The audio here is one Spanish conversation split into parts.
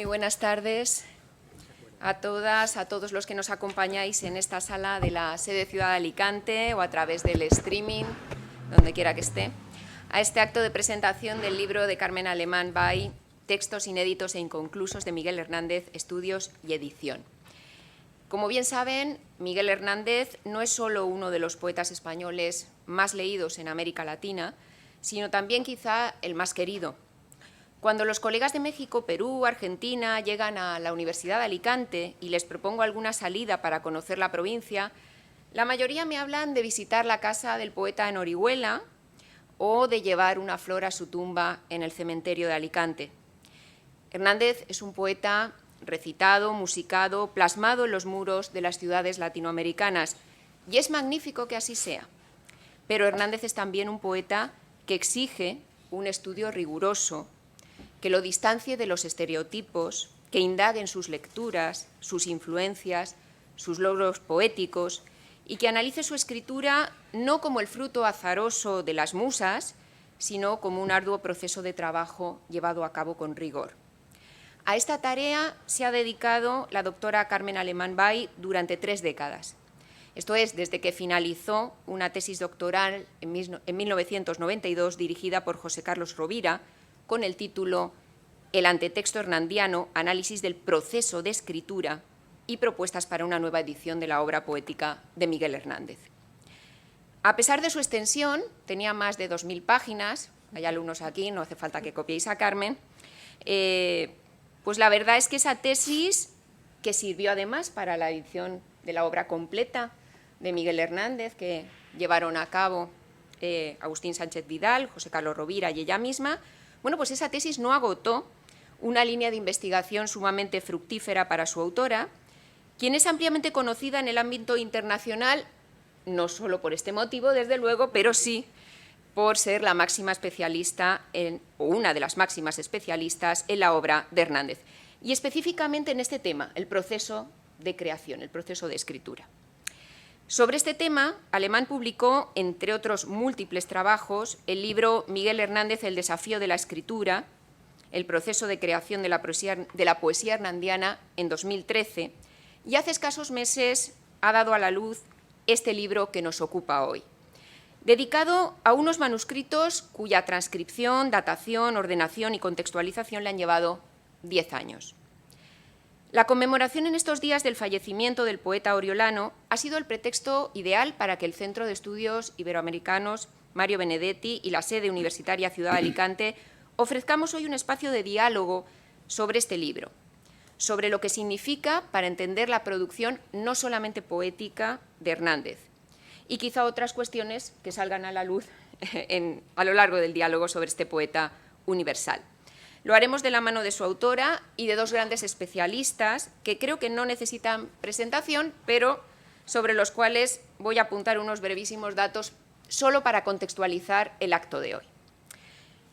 Muy buenas tardes a todas, a todos los que nos acompañáis en esta sala de la sede Ciudad de Alicante o a través del streaming, donde quiera que esté, a este acto de presentación del libro de Carmen Alemán Bay, Textos inéditos e inconclusos de Miguel Hernández, estudios y edición. Como bien saben, Miguel Hernández no es solo uno de los poetas españoles más leídos en América Latina, sino también quizá el más querido. Cuando los colegas de México, Perú, Argentina llegan a la Universidad de Alicante y les propongo alguna salida para conocer la provincia, la mayoría me hablan de visitar la casa del poeta en Orihuela o de llevar una flor a su tumba en el cementerio de Alicante. Hernández es un poeta recitado, musicado, plasmado en los muros de las ciudades latinoamericanas, y es magnífico que así sea. Pero Hernández es también un poeta que exige un estudio riguroso, que lo distancie de los estereotipos, que indague en sus lecturas, sus influencias, sus logros poéticos, y que analice su escritura no como el fruto azaroso de las musas, sino como un arduo proceso de trabajo llevado a cabo con rigor. A esta tarea se ha dedicado la doctora Carmen Alemán Bay durante 3 décadas. Esto es, desde que finalizó una tesis doctoral en 1992 dirigida por José Carlos Rovira, con el título El antetexto hernandiano, análisis del proceso de escritura y propuestas para una nueva edición de la obra poética de Miguel Hernández. A pesar de su extensión, tenía más de 2000 páginas, hay alumnos aquí, no hace falta que copiéis a Carmen, pues la verdad es que esa tesis, que sirvió además para la edición de la obra completa de Miguel Hernández, que llevaron a cabo Agustín Sánchez Vidal, José Carlos Rovira y ella misma, bueno, pues esa tesis no agotó una línea de investigación sumamente fructífera para su autora, quien es ampliamente conocida en el ámbito internacional, no solo por este motivo, desde luego, pero sí por ser la máxima especialista, o una de las máximas especialistas en la obra de Hernández, y específicamente en este tema, el proceso de creación, el proceso de escritura. Sobre este tema, Alemán publicó, entre otros múltiples trabajos, el libro Miguel Hernández, el desafío de la escritura, el proceso de creación de la poesía hernandiana en 2013, y hace escasos meses ha dado a la luz este libro que nos ocupa hoy, dedicado a unos manuscritos cuya transcripción, datación, ordenación y contextualización le han llevado 10 años. La conmemoración en estos días del fallecimiento del poeta oriolano ha sido el pretexto ideal para que el Centro de Estudios Iberoamericanos Mario Benedetti y la sede universitaria Ciudad de Alicante ofrezcamos hoy un espacio de diálogo sobre este libro, sobre lo que significa para entender la producción no solamente poética de Hernández, y quizá otras cuestiones que salgan a la luz a lo largo del diálogo sobre este poeta universal. Lo haremos de la mano de su autora y de 2 grandes especialistas que creo que no necesitan presentación, pero sobre los cuales voy a apuntar unos brevísimos datos solo para contextualizar el acto de hoy.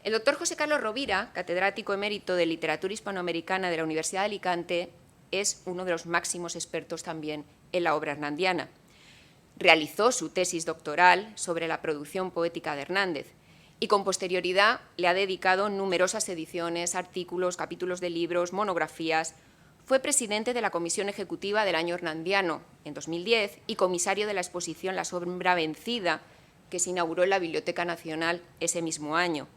El doctor José Carlos Rovira, catedrático emérito de Literatura Hispanoamericana de la Universidad de Alicante, es uno de los máximos expertos también en la obra hernandiana. Realizó su tesis doctoral sobre la producción poética de Hernández y con posterioridad le ha dedicado numerosas ediciones, artículos, capítulos de libros, monografías. Fue presidente de la Comisión Ejecutiva del Año Hernandiano en 2010 y comisario de la exposición La sombra vencida, que se inauguró en la Biblioteca Nacional ese mismo año.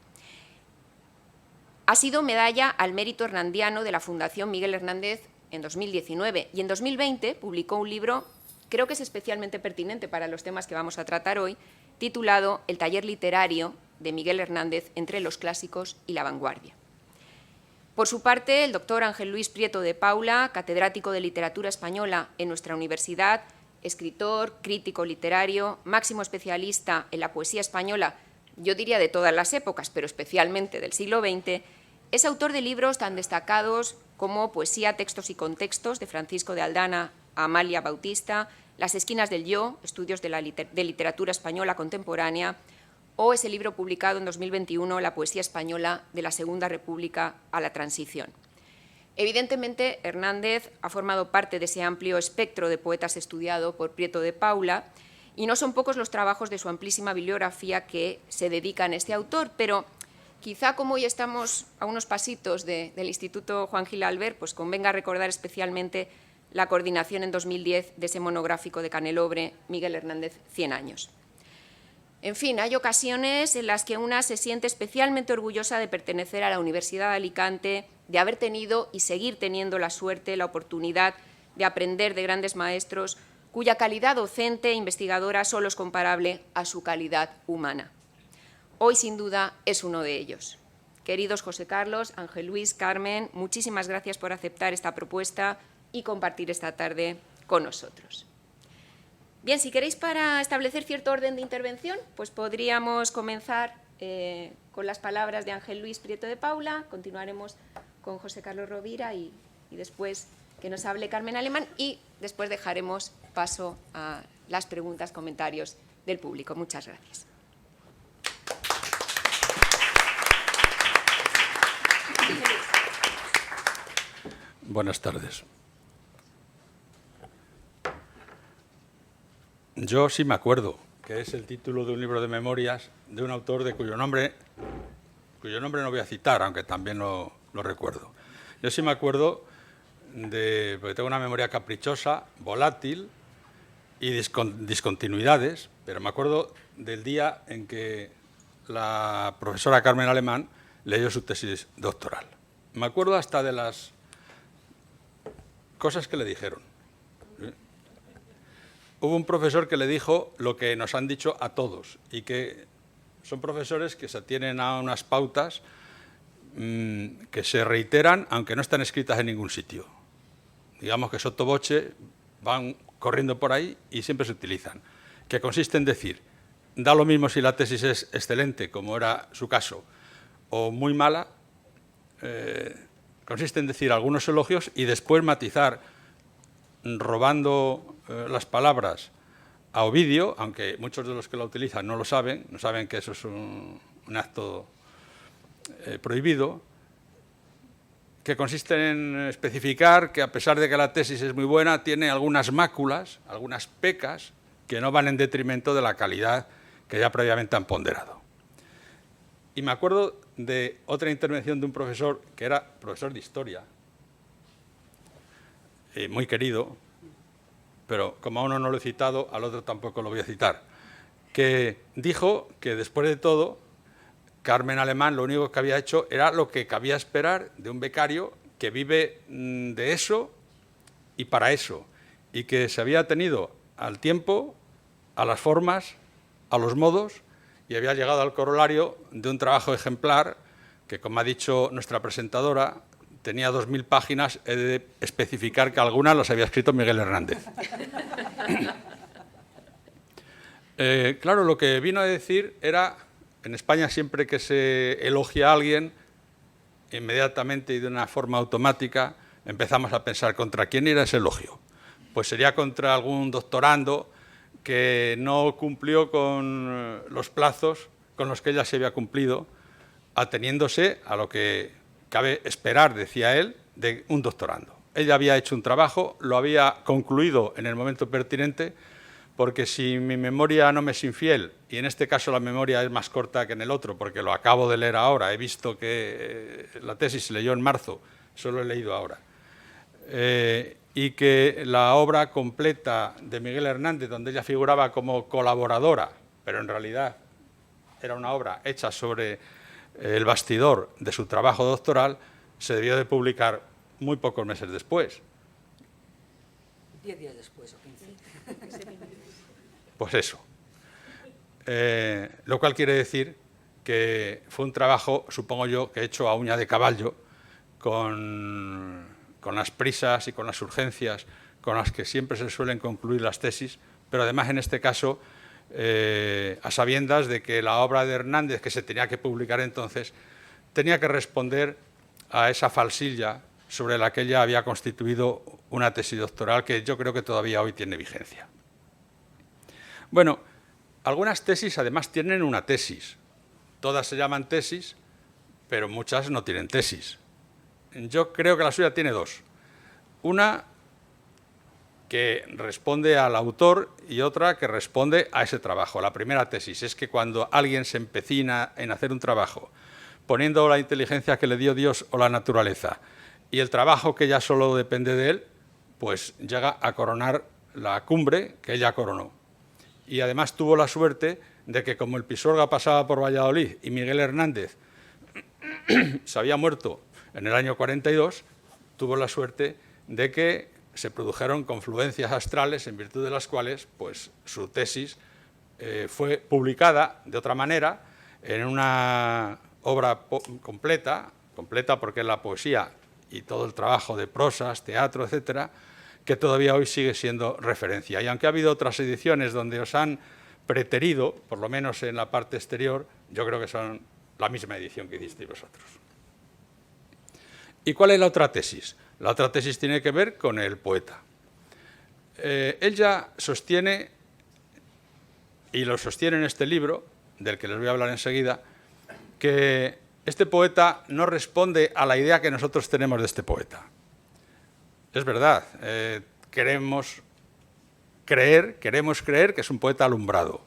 Ha sido medalla al mérito hernandiano de la Fundación Miguel Hernández en 2019 y en 2020 publicó un libro, creo que es especialmente pertinente para los temas que vamos a tratar hoy, titulado El taller literario de Miguel Hernández entre los clásicos y la vanguardia. Por su parte, el doctor Ángel Luis Prieto de Paula, catedrático de Literatura Española en nuestra universidad, escritor, crítico literario, máximo especialista en la poesía española, yo diría de todas las épocas, pero especialmente del siglo XX, es autor de libros tan destacados como Poesía, textos y contextos, de Francisco de Aldana a Amalia Bautista, Las esquinas del yo, estudios de literatura española contemporánea, o ese libro publicado en 2021, La poesía española de la Segunda República a la Transición. Evidentemente, Hernández ha formado parte de ese amplio espectro de poetas estudiado por Prieto de Paula, y no son pocos los trabajos de su amplísima bibliografía que se dedican a este autor, pero Quizá como hoy estamos a unos pasitos del Instituto Juan Gil Albert, pues convenga recordar especialmente la coordinación en 2010 de ese monográfico de Canelobre, Miguel Hernández, 100 años. En fin, hay ocasiones en las que una se siente especialmente orgullosa de pertenecer a la Universidad de Alicante, de haber tenido y seguir teniendo la suerte, la oportunidad de aprender de grandes maestros cuya calidad docente e investigadora solo es comparable a su calidad humana. Hoy, sin duda, es uno de ellos. Queridos José Carlos, Ángel Luis, Carmen, muchísimas gracias por aceptar esta propuesta y compartir esta tarde con nosotros. Bien, si queréis, para establecer cierto orden de intervención, pues podríamos comenzar con las palabras de Ángel Luis Prieto de Paula, continuaremos con José Carlos Rovira y después que nos hable Carmen Alemán y después dejaremos paso a las preguntas, comentarios del público. Muchas gracias. Buenas tardes. Yo sí me acuerdo que es el título de un libro de memorias de un autor de cuyo nombre no voy a citar, aunque también lo recuerdo. Yo sí me acuerdo porque tengo una memoria caprichosa, volátil y discontinuidades, pero me acuerdo del día en que la profesora Carmen Alemán leyó su tesis doctoral. Me acuerdo hasta de las cosas que le dijeron. Hubo un profesor que le dijo lo que nos han dicho a todos y que son profesores que se atienen a unas pautas que se reiteran aunque no están escritas en ningún sitio. Digamos que sotto voce van corriendo por ahí y siempre se utilizan, que consiste en decir, da lo mismo si la tesis es excelente, como era su caso, o muy mala, consiste en decir algunos elogios y después matizar, robando las palabras a Ovidio, aunque muchos de los que la utilizan no lo saben, no saben que eso es un acto prohibido, que consiste en especificar que a pesar de que la tesis es muy buena, tiene algunas máculas, algunas pecas, que no van en detrimento de la calidad que ya previamente han ponderado. Y me acuerdo de otra intervención de un profesor, que era profesor de historia, muy querido, pero como a uno no lo he citado, al otro tampoco lo voy a citar, que dijo que después de todo, Carmen Alemán lo único que había hecho era lo que cabía esperar de un becario que vive de eso y para eso, y que se había atenido al tiempo, a las formas, a los modos, y había llegado al corolario de un trabajo ejemplar que, como ha dicho nuestra presentadora, tenía 2.000 páginas, he de especificar que algunas las había escrito Miguel Hernández. Claro, lo que vino a decir era, en España siempre que se elogia a alguien, inmediatamente y de una forma automática empezamos a pensar contra quién era ese elogio. Pues sería contra algún doctorando que no cumplió con los plazos con los que ella se había cumplido, ateniéndose a lo que cabe esperar, decía él, de un doctorando. Ella había hecho un trabajo, lo había concluido en el momento pertinente, porque si mi memoria no me es infiel, y en este caso la memoria es más corta que en el otro, porque lo acabo de leer ahora, he visto que la tesis se leyó en marzo, solo he leído ahora, y que la obra completa de Miguel Hernández, donde ella figuraba como colaboradora, pero en realidad era una obra hecha sobre el bastidor de su trabajo doctoral, se debió de publicar muy pocos meses después. 10 días después o 15. Pues eso. Lo cual quiere decir que fue un trabajo, supongo yo, que he hecho a uña de caballo, con las prisas y con las urgencias con las que siempre se suelen concluir las tesis, pero además en este caso a sabiendas de que la obra de Hernández, que se tenía que publicar entonces, tenía que responder a esa falsilla sobre la que ella había constituido una tesis doctoral que yo creo que todavía hoy tiene vigencia. Bueno, algunas tesis además tienen una tesis. Todas se llaman tesis, pero muchas no tienen tesis. Yo creo que la suya tiene dos. Una que responde al autor y otra que responde a ese trabajo. La primera tesis es que cuando alguien se empecina en hacer un trabajo poniendo la inteligencia que le dio Dios o la naturaleza, y el trabajo que ya solo depende de él, pues llega a coronar la cumbre que ella coronó. Y además tuvo la suerte de que, como el Pisuerga pasaba por Valladolid y Miguel Hernández se había muerto en el año 42, tuvo la suerte de que se produjeron confluencias astrales en virtud de las cuales pues, su tesis fue publicada de otra manera en una obra completa porque la poesía y todo el trabajo de prosas, teatro, etcétera, que todavía hoy sigue siendo referencia. Y aunque ha habido otras ediciones donde os han preterido, por lo menos en la parte exterior, yo creo que son la misma edición que hicisteis vosotros. ¿Y cuál es la otra tesis? La otra tesis tiene que ver con el poeta. Ella sostiene, y lo sostiene en este libro, del que les voy a hablar enseguida, que este poeta no responde a la idea que nosotros tenemos de este poeta. Es verdad, queremos creer que es un poeta alumbrado,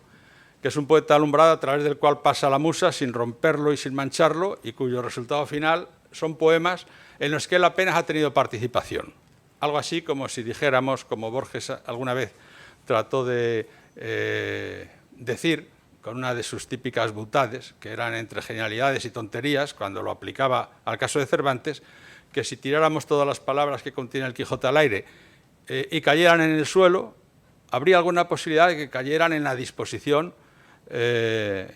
que es un poeta alumbrado a través del cual pasa la musa sin romperlo y sin mancharlo, y cuyo resultado final son poemas en los que él apenas ha tenido participación. Algo así como si dijéramos, como Borges alguna vez trató de decir, con una de sus típicas boutades, que eran entre genialidades y tonterías, cuando lo aplicaba al caso de Cervantes, que si tiráramos todas las palabras que contiene el Quijote al aire y cayeran en el suelo, habría alguna posibilidad de que cayeran en la disposición que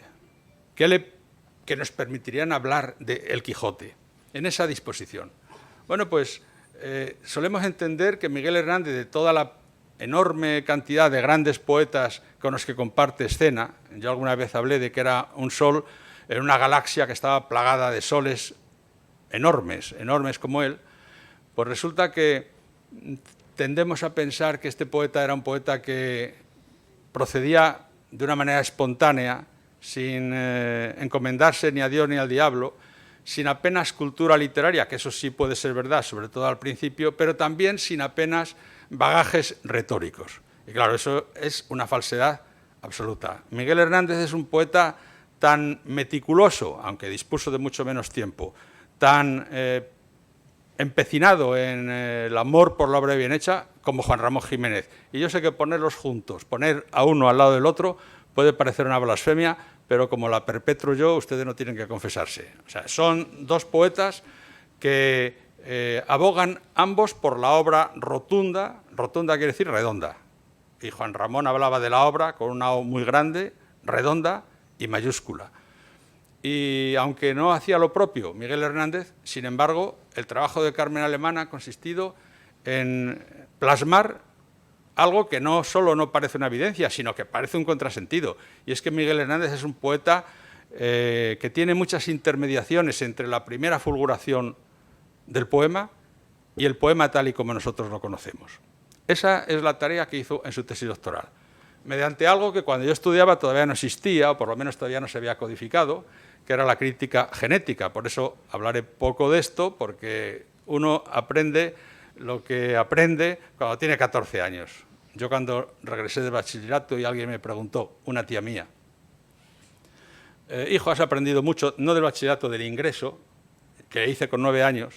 nos permitirían hablar del Quijote, en esa disposición. Bueno, pues solemos entender que Miguel Hernández, de toda la enorme cantidad de grandes poetas con los que comparte escena, yo alguna vez hablé de que era un sol en una galaxia que estaba plagada de soles enormes, enormes como él, pues resulta que tendemos a pensar que este poeta era un poeta que procedía de una manera espontánea, sin encomendarse ni a Dios ni al diablo, sin apenas cultura literaria, que eso sí puede ser verdad, sobre todo al principio, pero también sin apenas bagajes retóricos. Y claro, eso es una falsedad absoluta. Miguel Hernández es un poeta tan meticuloso, aunque dispuso de mucho menos tiempo, tan empecinado en el amor por la obra bien hecha como Juan Ramón Jiménez. Y yo sé que ponerlos juntos, poner a uno al lado del otro, puede parecer una blasfemia, pero como la perpetro yo, ustedes no tienen que confesarse. O sea, son dos poetas que abogan ambos por la obra rotunda, rotunda quiere decir redonda. Y Juan Ramón hablaba de la obra con una O muy grande, redonda y mayúscula. Y aunque no hacía lo propio Miguel Hernández, sin embargo, el trabajo de Carmen Alemán ha consistido en plasmar algo que no solo no parece una evidencia, sino que parece un contrasentido. Y es que Miguel Hernández es un poeta que tiene muchas intermediaciones entre la primera fulguración del poema y el poema tal y como nosotros lo conocemos. Esa es la tarea que hizo en su tesis doctoral, mediante algo que cuando yo estudiaba todavía no existía, o por lo menos todavía no se había codificado, que era la crítica genética. Por eso hablaré poco de esto, porque uno aprende lo que aprende cuando tiene 14 años. Yo cuando regresé del bachillerato y alguien me preguntó, una tía mía, hijo, has aprendido mucho, no del bachillerato, del ingreso, que hice con 9 años,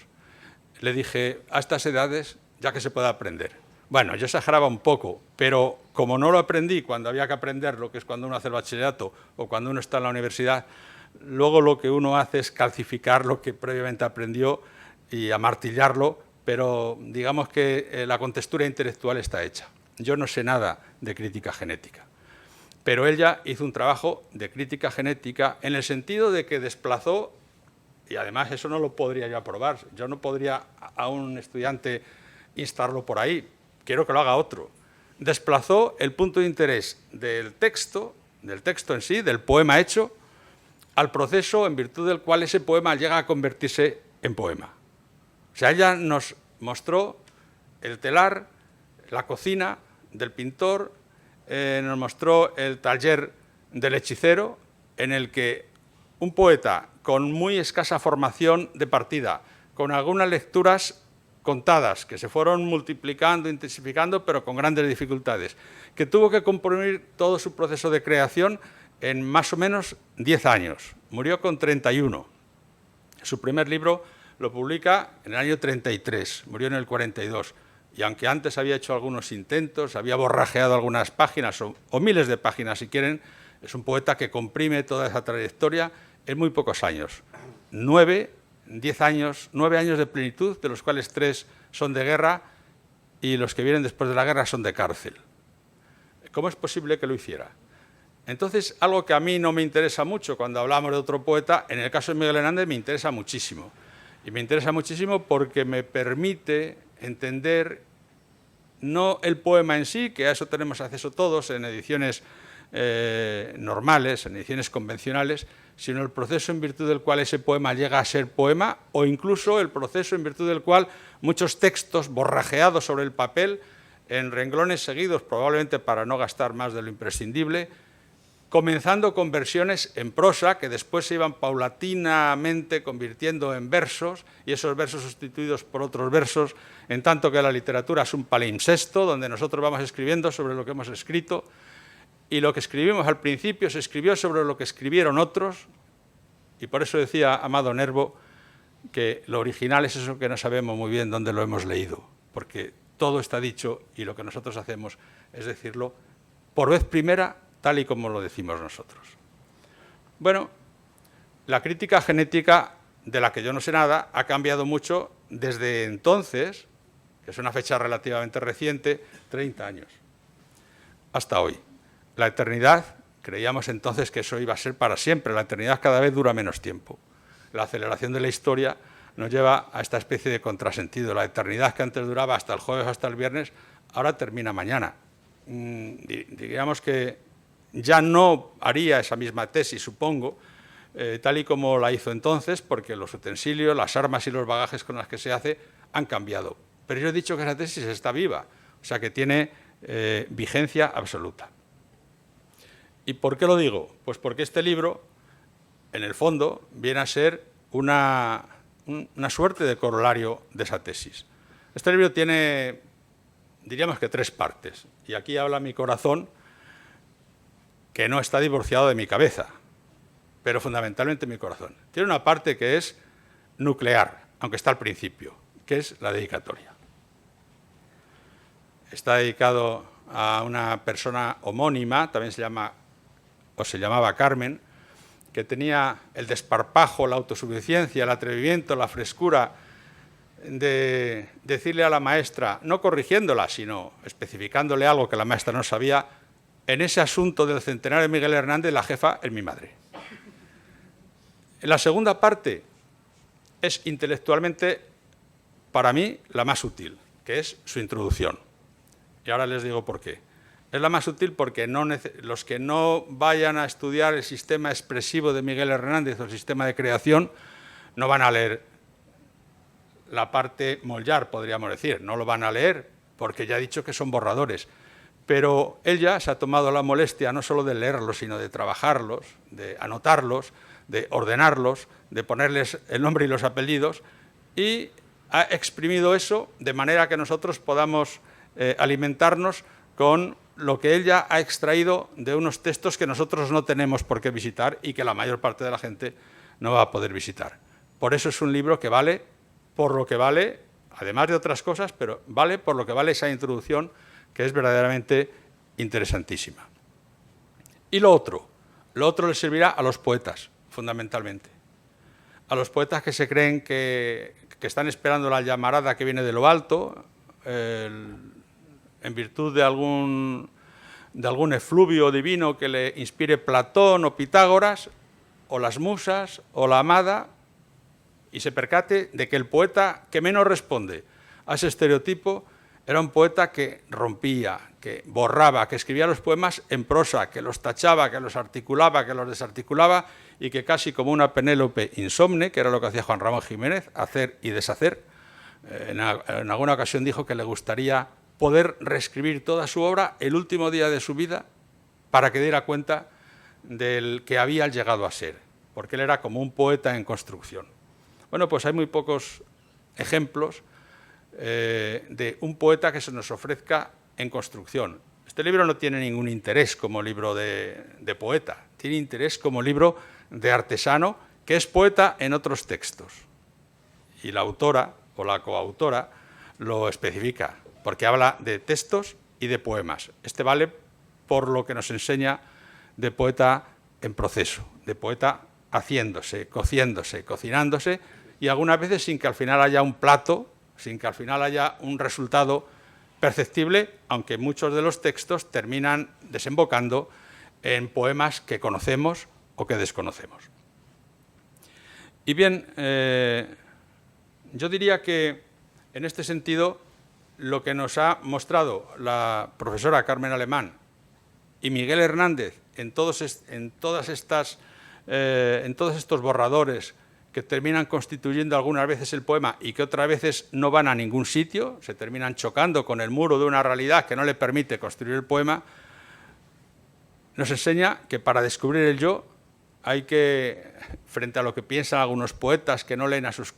le dije, a estas edades ya que se puede aprender. Bueno, yo exageraba un poco, pero como no lo aprendí cuando había que aprenderlo, que es cuando uno hace el bachillerato o cuando uno está en la universidad, luego lo que uno hace es calcificar lo que previamente aprendió y amartillarlo, pero digamos que la contextura intelectual está hecha. Yo no sé nada de crítica genética, pero ella hizo un trabajo de crítica genética en el sentido de que desplazó, y además eso no lo podría yo aprobar, yo no podría a un estudiante instarlo por ahí, quiero que lo haga otro. Desplazó el punto de interés del texto en sí, del poema hecho, al proceso en virtud del cual ese poema llega a convertirse en poema. O sea, ella nos mostró el telar, la cocina del pintor, nos mostró el taller del hechicero, en el que un poeta con muy escasa formación de partida, con algunas lecturas contadas, que se fueron multiplicando, intensificando, pero con grandes dificultades, que tuvo que comprimir todo su proceso de creación en más o menos 10 años. Murió con 31. Su primer libro lo publica en el año 33, murió en el 42. Y aunque antes había hecho algunos intentos, había borrajeado algunas páginas o miles de páginas, si quieren, es un poeta que comprime toda esa trayectoria en muy pocos años. 9 años de plenitud, de los cuales 3 son de guerra y los que vienen después de la guerra son de cárcel. ¿Cómo es posible que lo hiciera? Entonces, algo que a mí no me interesa mucho cuando hablamos de otro poeta, en el caso de Miguel Hernández me interesa muchísimo. Y me interesa muchísimo porque me permite entender no el poema en sí, que a eso tenemos acceso todos en ediciones normales, en ediciones convencionales, sino el proceso en virtud del cual ese poema llega a ser poema, o incluso el proceso en virtud del cual muchos textos borrajeados sobre el papel, en renglones seguidos, probablemente para no gastar más de lo imprescindible, comenzando con versiones en prosa que después se iban paulatinamente convirtiendo en versos, y esos versos sustituidos por otros versos, en tanto que la literatura es un palimpsesto donde nosotros vamos escribiendo sobre lo que hemos escrito, y lo que escribimos al principio se escribió sobre lo que escribieron otros, y por eso decía Amado Nervo que lo original es eso que no sabemos muy bien dónde lo hemos leído, porque todo está dicho y lo que nosotros hacemos es decirlo por vez primera, tal y como lo decimos nosotros. Bueno, la crítica genética, de la que yo no sé nada, ha cambiado mucho desde entonces, que es una fecha relativamente reciente, 30 años, hasta hoy. La eternidad, creíamos entonces que eso iba a ser para siempre, la eternidad cada vez dura menos tiempo. La aceleración de la historia nos lleva a esta especie de contrasentido. La eternidad que antes duraba hasta el jueves o hasta el viernes, ahora termina mañana. Diríamos que ya no haría esa misma tesis, supongo, tal y como la hizo entonces, porque los utensilios, las armas y los bagajes con los que se hace han cambiado. Pero yo he dicho que esa tesis está viva, o sea que tiene vigencia absoluta. ¿Y por qué lo digo? Pues porque este libro, en el fondo, viene a ser una suerte de corolario de esa tesis. Este libro tiene, diríamos que 3 partes, y aquí habla mi corazón, que no está divorciado de mi cabeza, pero fundamentalmente mi corazón. Tiene una parte que es nuclear, aunque está al principio, que es la dedicatoria. Está dedicado a una persona homónima, también se llamaba Carmen, que tenía el desparpajo, la autosuficiencia, el atrevimiento, la frescura de decirle a la maestra, no corrigiéndola, sino especificándole algo que la maestra no sabía. En ese asunto del centenario de Miguel Hernández, la jefa es mi madre. En la segunda parte es intelectualmente, para mí, la más útil, que es su introducción. Y ahora les digo por qué. Es la más útil porque los que no vayan a estudiar el sistema expresivo de Miguel Hernández o el sistema de creación no van a leer la parte Mollar, podríamos decir. No lo van a leer porque ya he dicho que son borradores. Pero ella se ha tomado la molestia no solo de leerlos, sino de trabajarlos, de anotarlos, de ordenarlos, de ponerles el nombre y los apellidos, y ha exprimido eso de manera que nosotros podamos alimentarnos con lo que ella ha extraído de unos textos que nosotros no tenemos por qué visitar y que la mayor parte de la gente no va a poder visitar. Por eso es un libro que vale por lo que vale, además de otras cosas, pero vale por lo que vale esa introducción, que es verdaderamente interesantísima. Y lo otro le servirá a los poetas, fundamentalmente. A los poetas que se creen que están esperando la llamarada que viene de lo alto, en virtud de algún efluvio divino que le inspire Platón o Pitágoras, o las musas, o la amada, y se percate de que el poeta que menos responde a ese estereotipo era un poeta que rompía, que borraba, que escribía los poemas en prosa, que los tachaba, que los articulaba, que los desarticulaba, y que casi como una Penélope insomne, que era lo que hacía Juan Ramón Jiménez, hacer y deshacer, en alguna ocasión dijo que le gustaría poder reescribir toda su obra el último día de su vida para que diera cuenta del que había llegado a ser, porque él era como un poeta en construcción. Bueno, pues hay muy pocos ejemplos de un poeta que se nos ofrezca en construcción. Este libro no tiene ningún interés como libro de poeta, tiene interés como libro de artesano que es poeta en otros textos. Y la autora o la coautora lo especifica, porque habla de textos y de poemas. Este vale por lo que nos enseña de poeta en proceso, de poeta haciéndose, cociéndose, cocinándose, y algunas veces sin que al final haya un plato, sin que al final haya un resultado perceptible, aunque muchos de los textos terminan desembocando en poemas que conocemos o que desconocemos. Y bien, yo diría que en este sentido lo que nos ha mostrado la profesora Carmen Alemán y Miguel Hernández en todos estos borradores que terminan constituyendo algunas veces el poema y que otras veces no van a ningún sitio, se terminan chocando con el muro de una realidad que no le permite construir el poema, nos enseña que para descubrir el yo hay que, frente a lo que piensan algunos poetas que no leen a sus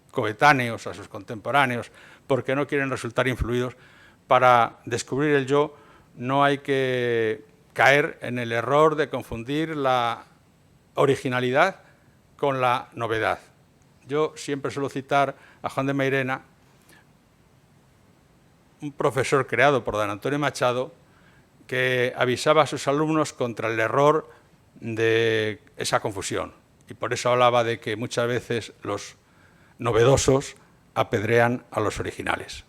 coetáneos, a sus contemporáneos, porque no quieren resultar influidos, para descubrir el yo no hay que caer en el error de confundir la originalidad con la novedad. Yo siempre suelo citar a Juan de Mairena, un profesor creado por don Antonio Machado, que avisaba a sus alumnos contra el error de esa confusión. Y por eso hablaba de que muchas veces los novedosos apedrean a los originales.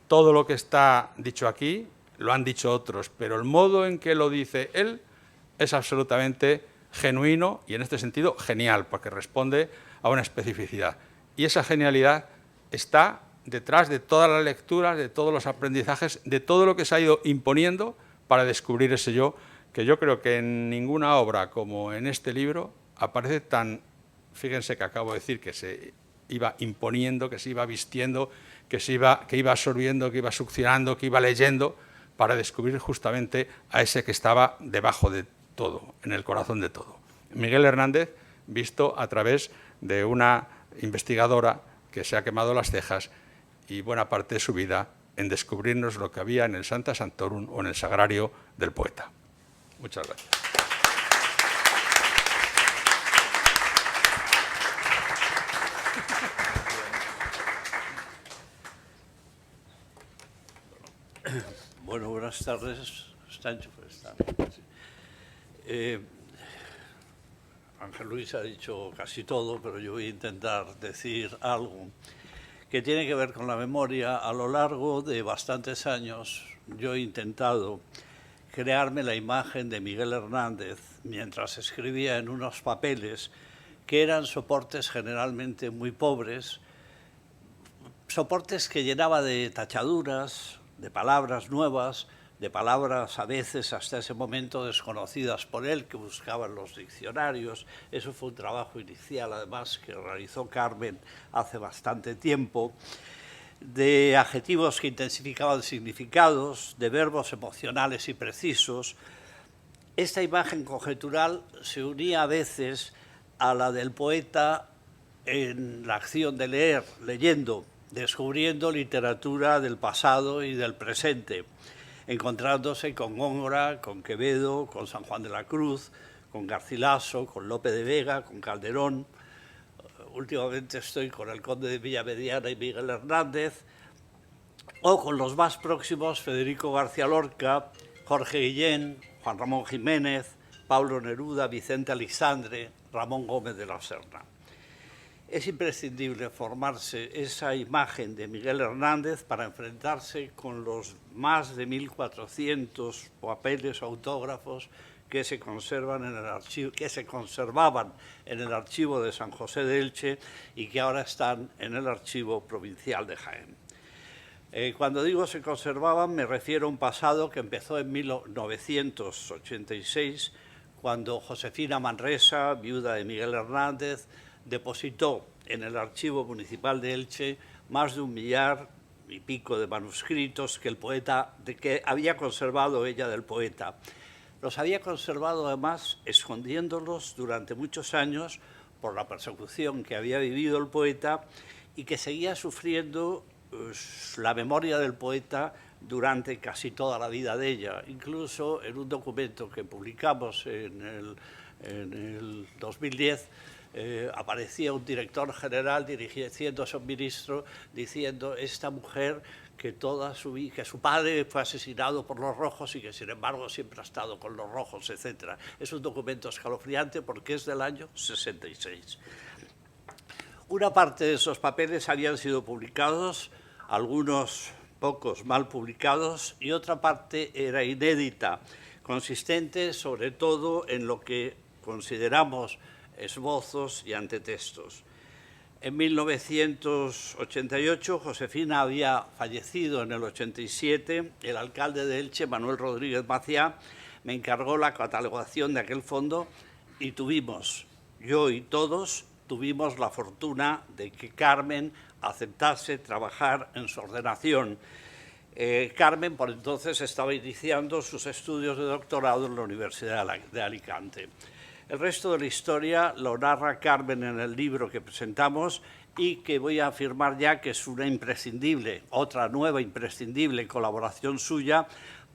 Todo lo que está dicho aquí lo han dicho otros, pero el modo en que lo dice él es absolutamente genuino y en este sentido genial, porque responde a una especificidad. Y esa genialidad está detrás de todas las lecturas, de todos los aprendizajes, de todo lo que se ha ido imponiendo para descubrir ese yo, que yo creo que en ninguna obra como en este libro aparece tan, fíjense que acabo de decir que se iba imponiendo, que se iba vistiendo, que iba absorbiendo, que iba succionando, que iba leyendo, para descubrir justamente a ese que estaba debajo de todo, en el corazón de todo. Miguel Hernández, visto a través de una investigadora que se ha quemado las cejas y buena parte de su vida en descubrirnos lo que había en el Sancta Sanctorum o en el sagrario del poeta. Muchas gracias. Bueno, buenas tardes. Está enchufado, está. Ángel Luis ha dicho casi todo, pero yo voy a intentar decir algo que tiene que ver con la memoria. A lo largo de bastantes años yo he intentado crearme la imagen de Miguel Hernández mientras escribía en unos papeles que eran soportes generalmente muy pobres, soportes que llenaba de tachaduras, de palabras nuevas, de palabras a veces hasta ese momento desconocidas por él, que buscaba en los diccionarios. Eso fue un trabajo inicial, además, que realizó Carmen hace bastante tiempo, de adjetivos que intensificaban significados, de verbos emocionales y precisos. Esta imagen conjetural se unía a veces a la del poeta en la acción de leer, leyendo, descubriendo literatura del pasado y del presente, encontrándose con Góngora, con Quevedo, con San Juan de la Cruz, con Garcilaso, con Lope de Vega, con Calderón. Últimamente estoy con el conde de Villamediana y Miguel Hernández, o con los más próximos, Federico García Lorca, Jorge Guillén, Juan Ramón Jiménez, Pablo Neruda, Vicente Aleixandre, Ramón Gómez de la Serna. Es imprescindible formarse esa imagen de Miguel Hernández para enfrentarse con los más de 1.400 papeles autógrafos que se conservan en el archivo, que se conservaban en el archivo de San José de Elche y que ahora están en el archivo provincial de Jaén. Cuando digo se conservaban, me refiero a un pasado que empezó en 1986, cuando Josefina Manresa, viuda de Miguel Hernández, depositó en el Archivo Municipal de Elche más de 1,5 millar de manuscritos que el poeta, que había conservado ella del poeta. Los había conservado además escondiéndolos durante muchos años por la persecución que había vivido el poeta y que seguía sufriendo la memoria del poeta durante casi toda la vida de ella. Incluso en un documento que publicamos en el 2010, aparecía un director general dirigiéndose a un ministro diciendo: esta mujer que su padre fue asesinado por los rojos y que sin embargo siempre ha estado con los rojos, etc. Es un documento escalofriante porque es del año 66. Una parte de esos papeles habían sido publicados, algunos pocos mal publicados, y otra parte era inédita, consistente sobre todo en lo que consideramos esbozos y antetextos. En 1988, Josefina había fallecido en el 87. El alcalde de Elche, Manuel Rodríguez Maciá, me encargó la catalogación de aquel fondo y yo y todos tuvimos la fortuna de que Carmen aceptase trabajar en su ordenación. Carmen, por entonces, estaba iniciando sus estudios de doctorado en la Universidad de Alicante. El resto de la historia lo narra Carmen en el libro que presentamos y que voy a afirmar ya que es otra nueva imprescindible colaboración suya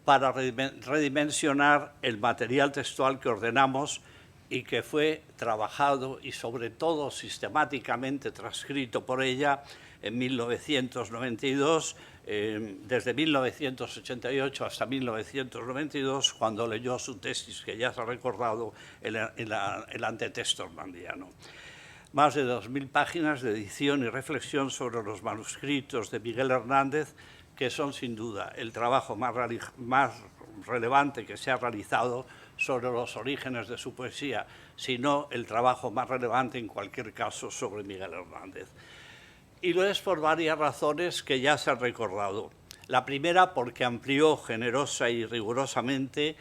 para redimensionar el material textual que ordenamos y que fue trabajado y sobre todo sistemáticamente transcrito por ella en 1992, desde 1988 hasta 1992, cuando leyó su tesis, que ya se ha recordado, el antetexto hernandiano. Más de 2.000 páginas de edición y reflexión sobre los manuscritos de Miguel Hernández, que son sin duda el trabajo más relevante que se ha realizado sobre los orígenes de su poesía, sino el trabajo más relevante en cualquier caso sobre Miguel Hernández. Y lo es por varias razones que ya se han recordado. La primera, porque amplió generosa y rigurosamente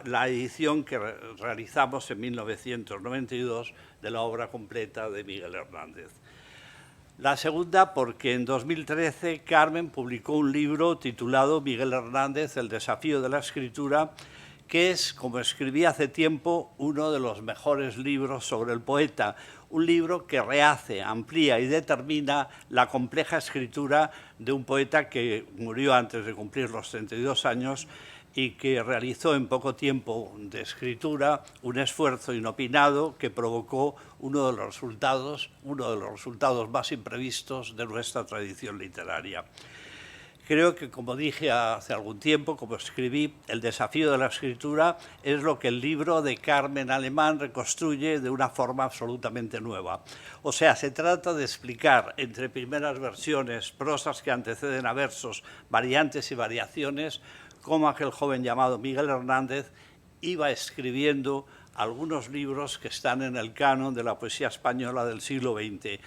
la edición que realizamos en 1992 de la obra completa de Miguel Hernández. La segunda, porque en 2013 Carmen publicó un libro titulado Miguel Hernández, el desafío de la escritura, que es, como escribí hace tiempo, uno de los mejores libros sobre el poeta, un libro que rehace, amplía y determina la compleja escritura de un poeta que murió antes de cumplir los 32 años y que realizó en poco tiempo de escritura un esfuerzo inopinado que provocó uno de los resultados más imprevistos de nuestra tradición literaria. Creo que, como dije hace algún tiempo, como escribí, el desafío de la escritura es lo que el libro de Carmen Alemán reconstruye de una forma absolutamente nueva. O sea, se trata de explicar entre primeras versiones, prosas que anteceden a versos, variantes y variaciones, cómo aquel joven llamado Miguel Hernández iba escribiendo algunos libros que están en el canon de la poesía española del siglo XX.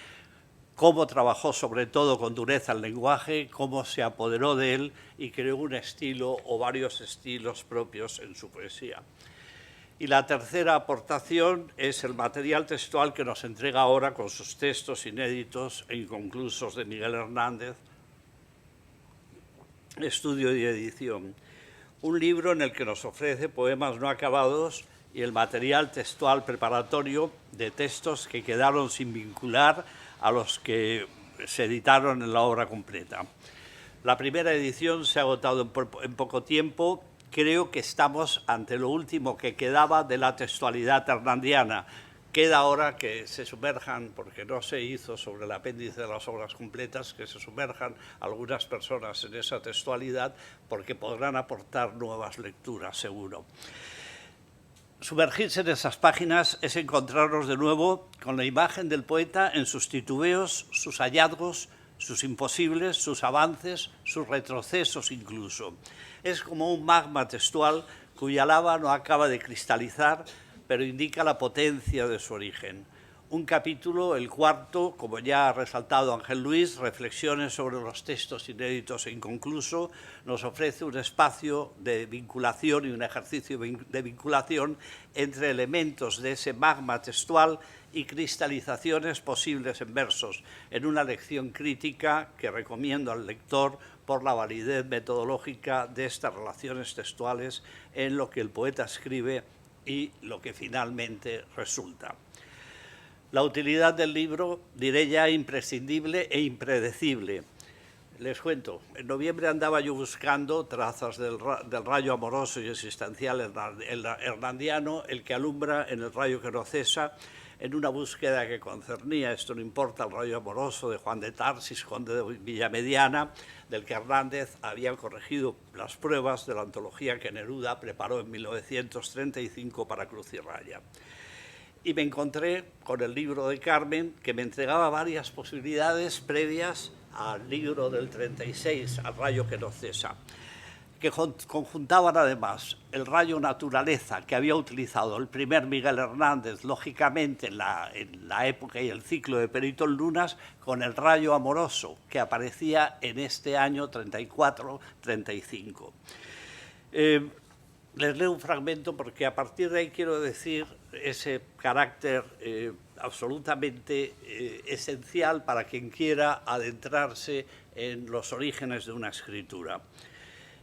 Cómo trabajó sobre todo con dureza el lenguaje, cómo se apoderó de él y creó un estilo o varios estilos propios en su poesía. Y la tercera aportación es el material textual que nos entrega ahora con sus textos inéditos e inconclusos de Miguel Hernández, estudio y edición. Un libro en el que nos ofrece poemas no acabados y el material textual preparatorio de textos que quedaron sin vincular a los que se editaron en la obra completa. La primera edición se ha agotado en poco tiempo. Creo que estamos ante lo último que quedaba de la textualidad hernandiana. Queda ahora que se sumerjan, porque no se hizo sobre el apéndice de las obras completas, que se sumerjan algunas personas en esa textualidad, porque podrán aportar nuevas lecturas, seguro. Sumergirse en esas páginas es encontrarnos de nuevo con la imagen del poeta en sus titubeos, sus hallazgos, sus imposibles, sus avances, sus retrocesos incluso. Es como un magma textual cuya lava no acaba de cristalizar, pero indica la potencia de su origen. Un capítulo, el cuarto, como ya ha resaltado Ángel Luis, Reflexiones sobre los textos inéditos e inconcluso, nos ofrece un espacio de vinculación y un ejercicio de vinculación entre elementos de ese magma textual y cristalizaciones posibles en versos, en una lección crítica que recomiendo al lector por la validez metodológica de estas relaciones textuales en lo que el poeta escribe y lo que finalmente resulta. La utilidad del libro, diré ya, imprescindible e impredecible. Les cuento, en noviembre andaba yo buscando trazas del rayo amoroso y existencial hernandiano, el que alumbra en el rayo que no cesa, en una búsqueda que concernía, esto no importa, el rayo amoroso de Juan de Tarsis, conde de Villamediana, del que Hernández había corregido las pruebas de la antología que Neruda preparó en 1935 para Cruz y Raya. Y me encontré con el libro de Carmen, que me entregaba varias posibilidades previas al libro del 36, al rayo que no cesa, que conjuntaban además el rayo naturaleza que había utilizado el primer Miguel Hernández, lógicamente en la época y el ciclo de Perito en Lunas, con el rayo amoroso que aparecía en este año 34-35. Les leo un fragmento porque a partir de ahí quiero decir ese carácter absolutamente esencial para quien quiera adentrarse en los orígenes de una escritura.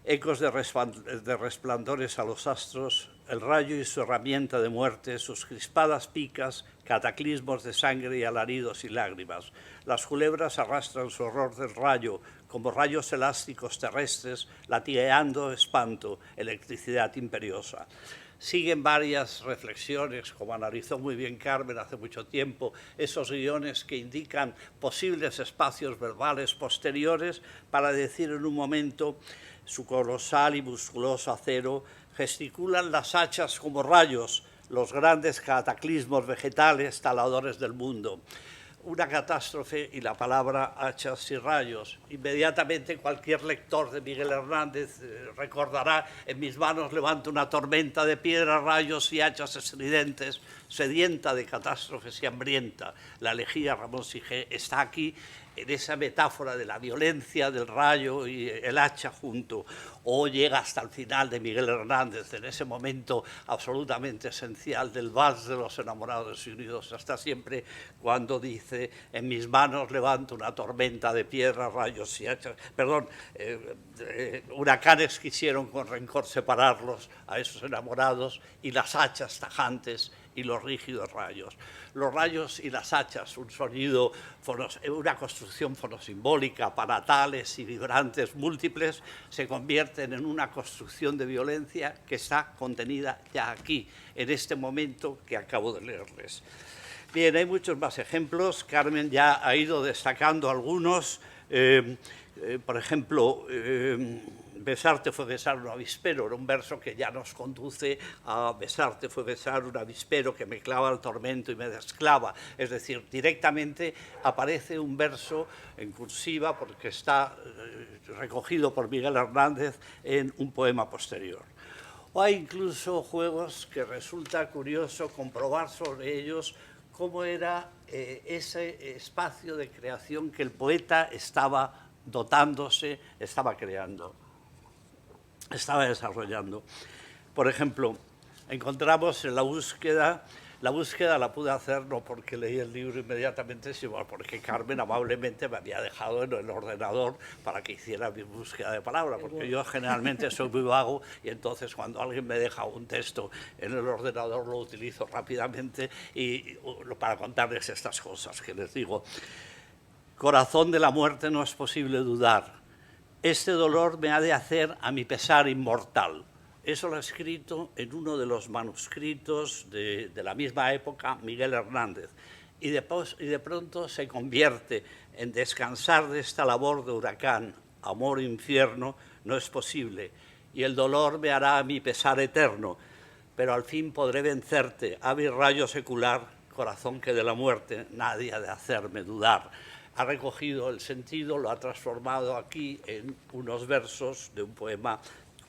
Ecos de resplandores a los astros, el rayo y su herramienta de muerte, sus crispadas picas, cataclismos de sangre y alaridos y lágrimas. Las culebras arrastran su horror del rayo, como rayos elásticos terrestres, latigueando espanto, electricidad imperiosa. Siguen varias reflexiones, como analizó muy bien Carmen hace mucho tiempo, esos guiones que indican posibles espacios verbales posteriores para decir en un momento: su colosal y musculoso acero, gesticulan las hachas como rayos, los grandes cataclismos vegetales taladores del mundo. Una catástrofe y la palabra hachas y rayos. Inmediatamente cualquier lector de Miguel Hernández recordará: en mis manos levanto una tormenta de piedras, rayos y hachas estridentes, sedienta de catástrofes y hambrienta. La elegía Ramón Sige está aquí en esa metáfora de la violencia del rayo y el hacha junto, o llega hasta el final de Miguel Hernández, en ese momento absolutamente esencial del vals de los enamorados y unidos, hasta siempre, cuando dice: en mis manos levanto una tormenta de piedras, rayos y hachas. Perdón, huracanes quisieron con rencor separarlos a esos enamorados, y las hachas tajantes y los rígidos rayos. Los rayos y las hachas, un sonido, una construcción fonosimbólica, panatales y vibrantes múltiples, se convierten en una construcción de violencia que está contenida ya aquí, en este momento que acabo de leerles. Bien, hay muchos más ejemplos. Carmen ya ha ido destacando algunos. Por ejemplo, besarte fue besar un avispero, era un verso que ya nos conduce a besarte fue besar un avispero que me clava el tormento y me desclava. Es decir, directamente aparece un verso en cursiva porque está recogido por Miguel Hernández en un poema posterior. O hay incluso juegos que resulta curioso comprobar sobre ellos cómo era ese espacio de creación que el poeta estaba dotándose, estaba creando, estaba desarrollando. Por ejemplo, encontramos en la búsqueda la pude hacer no porque leí el libro inmediatamente, sino porque Carmen amablemente me había dejado en el ordenador para que hiciera mi búsqueda de palabra, porque yo generalmente soy muy vago y entonces cuando alguien me deja un texto en el ordenador lo utilizo rápidamente y para contarles estas cosas que les digo. Corazón de la muerte, no es posible dudar. Este dolor me ha de hacer a mi pesar inmortal. Eso lo ha escrito en uno de los manuscritos de la misma época Miguel Hernández. Y de pronto se convierte en descansar de esta labor de huracán. Amor, infierno, no es posible. Y el dolor me hará a mi pesar eterno. Pero al fin podré vencerte, ave rayo secular, corazón que de la muerte nadie ha de hacerme dudar. Ha recogido el sentido, lo ha transformado aquí en unos versos de un poema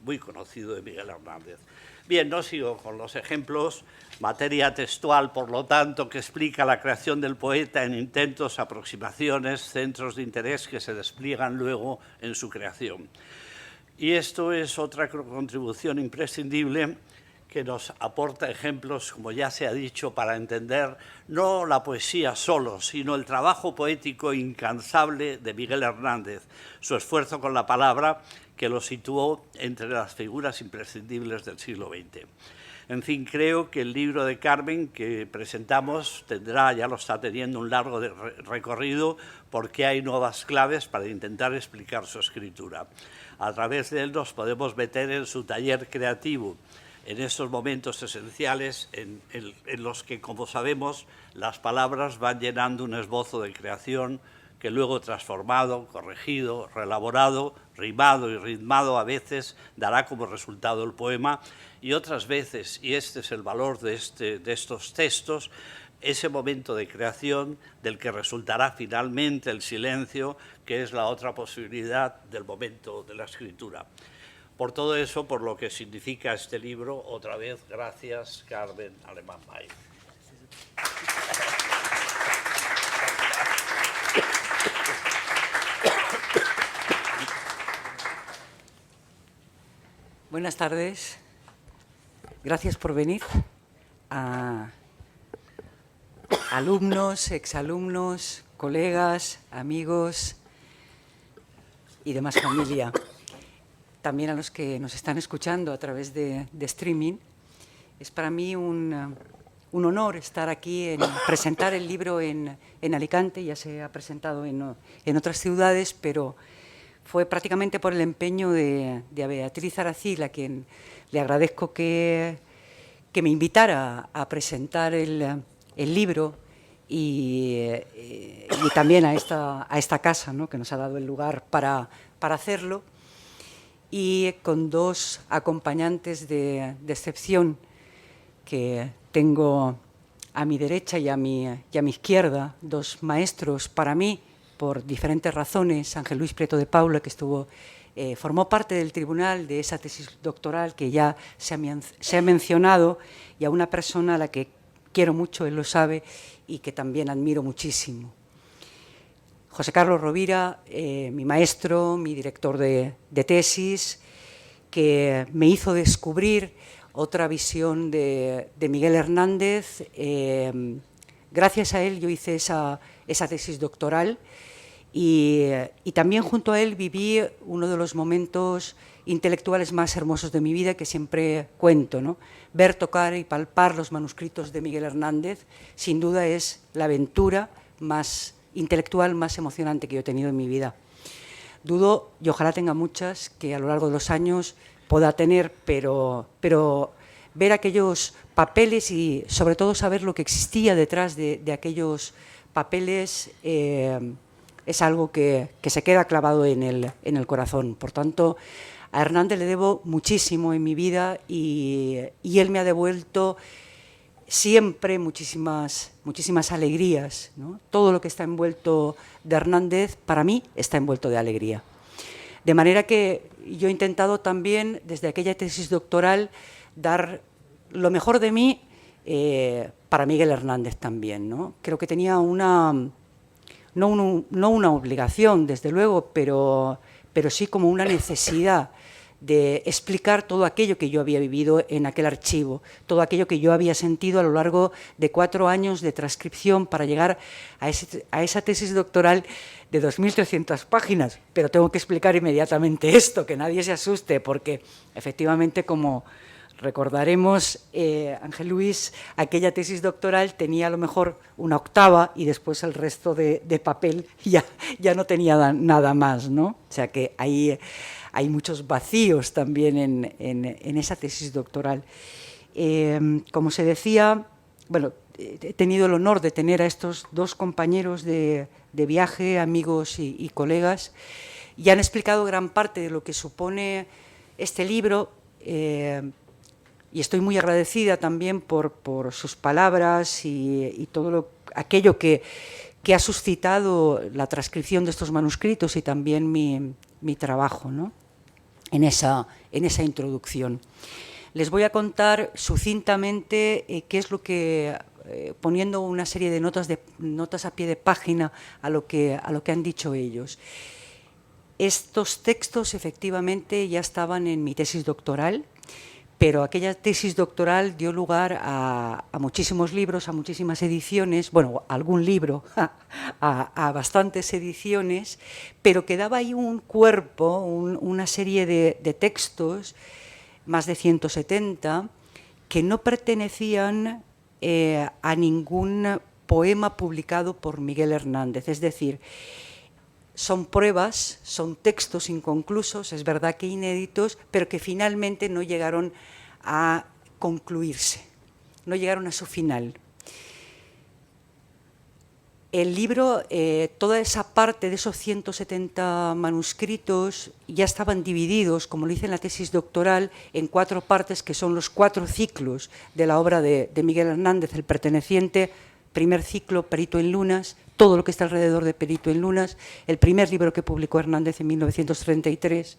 muy conocido de Miguel Hernández. Bien, no sigo con los ejemplos. Materia textual, por lo tanto, que explica la creación del poeta en intentos, aproximaciones, centros de interés que se despliegan luego en su creación. Y esto es otra contribución imprescindible que nos aporta ejemplos, como ya se ha dicho, para entender no la poesía solo, sino el trabajo poético incansable de Miguel Hernández, su esfuerzo con la palabra que lo situó entre las figuras imprescindibles del siglo XX. En fin, creo que el libro de Carmen que presentamos tendrá, ya lo está teniendo, un largo recorrido porque hay nuevas claves para intentar explicar su escritura. A través de él nos podemos meter en su taller creativo, en estos momentos esenciales en los que, como sabemos, las palabras van llenando un esbozo de creación que luego transformado, corregido, reelaborado, rimado y ritmado a veces dará como resultado el poema y otras veces, y este es el valor de estos textos, ese momento de creación del que resultará finalmente el silencio, que es la otra posibilidad del momento de la escritura. Por todo eso, por lo que significa este libro, otra vez, gracias, Carmen Alemán May. Buenas tardes. Gracias por venir. A alumnos, exalumnos, colegas, amigos y demás familia. También a los que nos están escuchando a través de streaming. Es para mí un honor estar aquí, presentar el libro en Alicante. Ya se ha presentado en otras ciudades, pero fue prácticamente por el empeño de Beatriz Aracil, a quien le agradezco que me invitara a presentar el libro y también a esta casa, ¿no?, que nos ha dado el lugar para hacerlo, y con dos acompañantes de excepción que tengo a mi derecha y a mi izquierda, dos maestros para mí, por diferentes razones. Ángel Luis Prieto de Paula, que formó parte del tribunal de esa tesis doctoral que ya se ha mencionado, y a una persona a la que quiero mucho, él lo sabe, y que también admiro muchísimo. José Carlos Rovira, mi maestro, mi director de tesis, que me hizo descubrir otra visión de Miguel Hernández. Gracias a él yo hice esa tesis doctoral y también junto a él viví uno de los momentos intelectuales más hermosos de mi vida, que siempre cuento, ¿no? Ver, tocar y palpar los manuscritos de Miguel Hernández, sin duda es la aventura más intelectual, más emocionante que yo he tenido en mi vida. Dudo, y ojalá tenga muchas, que a lo largo de los años pueda tener, pero ver aquellos papeles y sobre todo saber lo que existía detrás de aquellos papeles es algo que se queda clavado en el corazón. Por tanto, a Hernández le debo muchísimo en mi vida y él me ha devuelto siempre muchísimas alegrías, ¿no? Todo lo que está envuelto de Hernández, para mí, está envuelto de alegría. De manera que yo he intentado también, desde aquella tesis doctoral, dar lo mejor de mí para Miguel Hernández también, ¿no? Creo que tenía no una obligación, desde luego, pero sí como una necesidad de explicar todo aquello que yo había vivido en aquel archivo, todo aquello que yo había sentido a lo largo de 4 años de transcripción para llegar a esa tesis doctoral de 2.300 páginas. Pero tengo que explicar inmediatamente esto, que nadie se asuste, porque efectivamente, como recordaremos, Ángel Luis, aquella tesis doctoral tenía a lo mejor una octava y después el resto de papel ya no tenía nada más, ¿no? O sea que hay muchos vacíos también en esa tesis doctoral. Como se decía, bueno, he tenido el honor de tener a estos dos compañeros de viaje, amigos y colegas, y han explicado gran parte de lo que supone este libro, y estoy muy agradecida también por sus palabras y todo aquello que ha suscitado la transcripción de estos manuscritos y también mi trabajo, ¿no?, en esa introducción. Les voy a contar sucintamente qué es lo que, poniendo una serie de notas a pie de página a lo que han dicho ellos. Estos textos efectivamente ya estaban en mi tesis doctoral, pero aquella tesis doctoral dio lugar a muchísimos libros, a muchísimas ediciones, bueno, algún libro, a bastantes ediciones, pero quedaba ahí un cuerpo, una serie de textos, más de 170, que no pertenecían a ningún poema publicado por Miguel Hernández. Es decir, son pruebas, son textos inconclusos, es verdad que inéditos, pero que finalmente no llegaron a concluirse, no llegaron a su final. El libro, toda esa parte de esos 170 manuscritos ya estaban divididos, como lo hice en la tesis doctoral, en 4 partes, que son los 4 ciclos de la obra de Miguel Hernández, el perteneciente, primer ciclo, Perito en Lunas, todo lo que está alrededor de Perito en Lunas, el primer libro que publicó Hernández en 1933,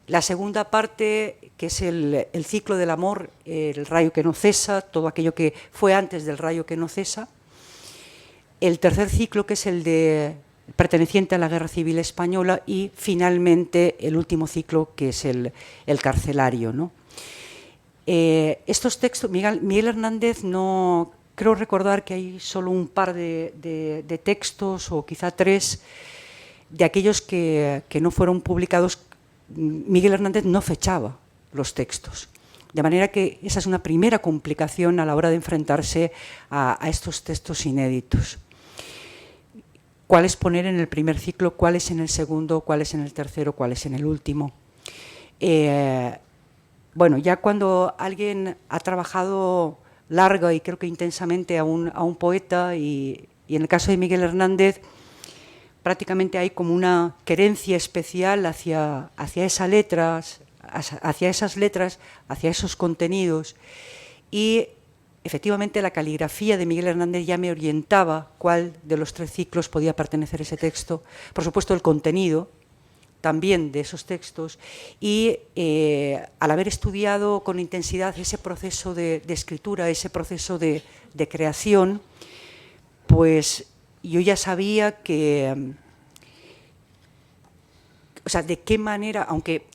la segunda parte, que es el ciclo del amor, el rayo que no cesa, todo aquello que fue antes del rayo que no cesa, el tercer ciclo, que es el perteneciente a la Guerra Civil Española, y finalmente el último ciclo, que es el carcelario, ¿no? Estos textos, Miguel Hernández, no creo recordar que hay solo un par de textos, o quizá 3, de aquellos que no fueron publicados. Miguel Hernández no fechaba los textos. De manera que esa es una primera complicación a la hora de enfrentarse a estos textos inéditos. ¿Cuáles poner en el primer ciclo, cuáles en el segundo, cuáles en el tercero, cuáles en el último? Bueno, ya cuando alguien ha trabajado larga y creo que intensamente a un poeta, y en el caso de Miguel Hernández, prácticamente hay como una querencia especial hacia esas letras, hacia esos contenidos, y efectivamente la caligrafía de Miguel Hernández ya me orientaba cuál de los 3 ciclos podía pertenecer a ese texto, por supuesto el contenido también de esos textos, y al haber estudiado con intensidad ese proceso de escritura, ese proceso de creación, pues yo ya sabía que, o sea, de qué manera, aunque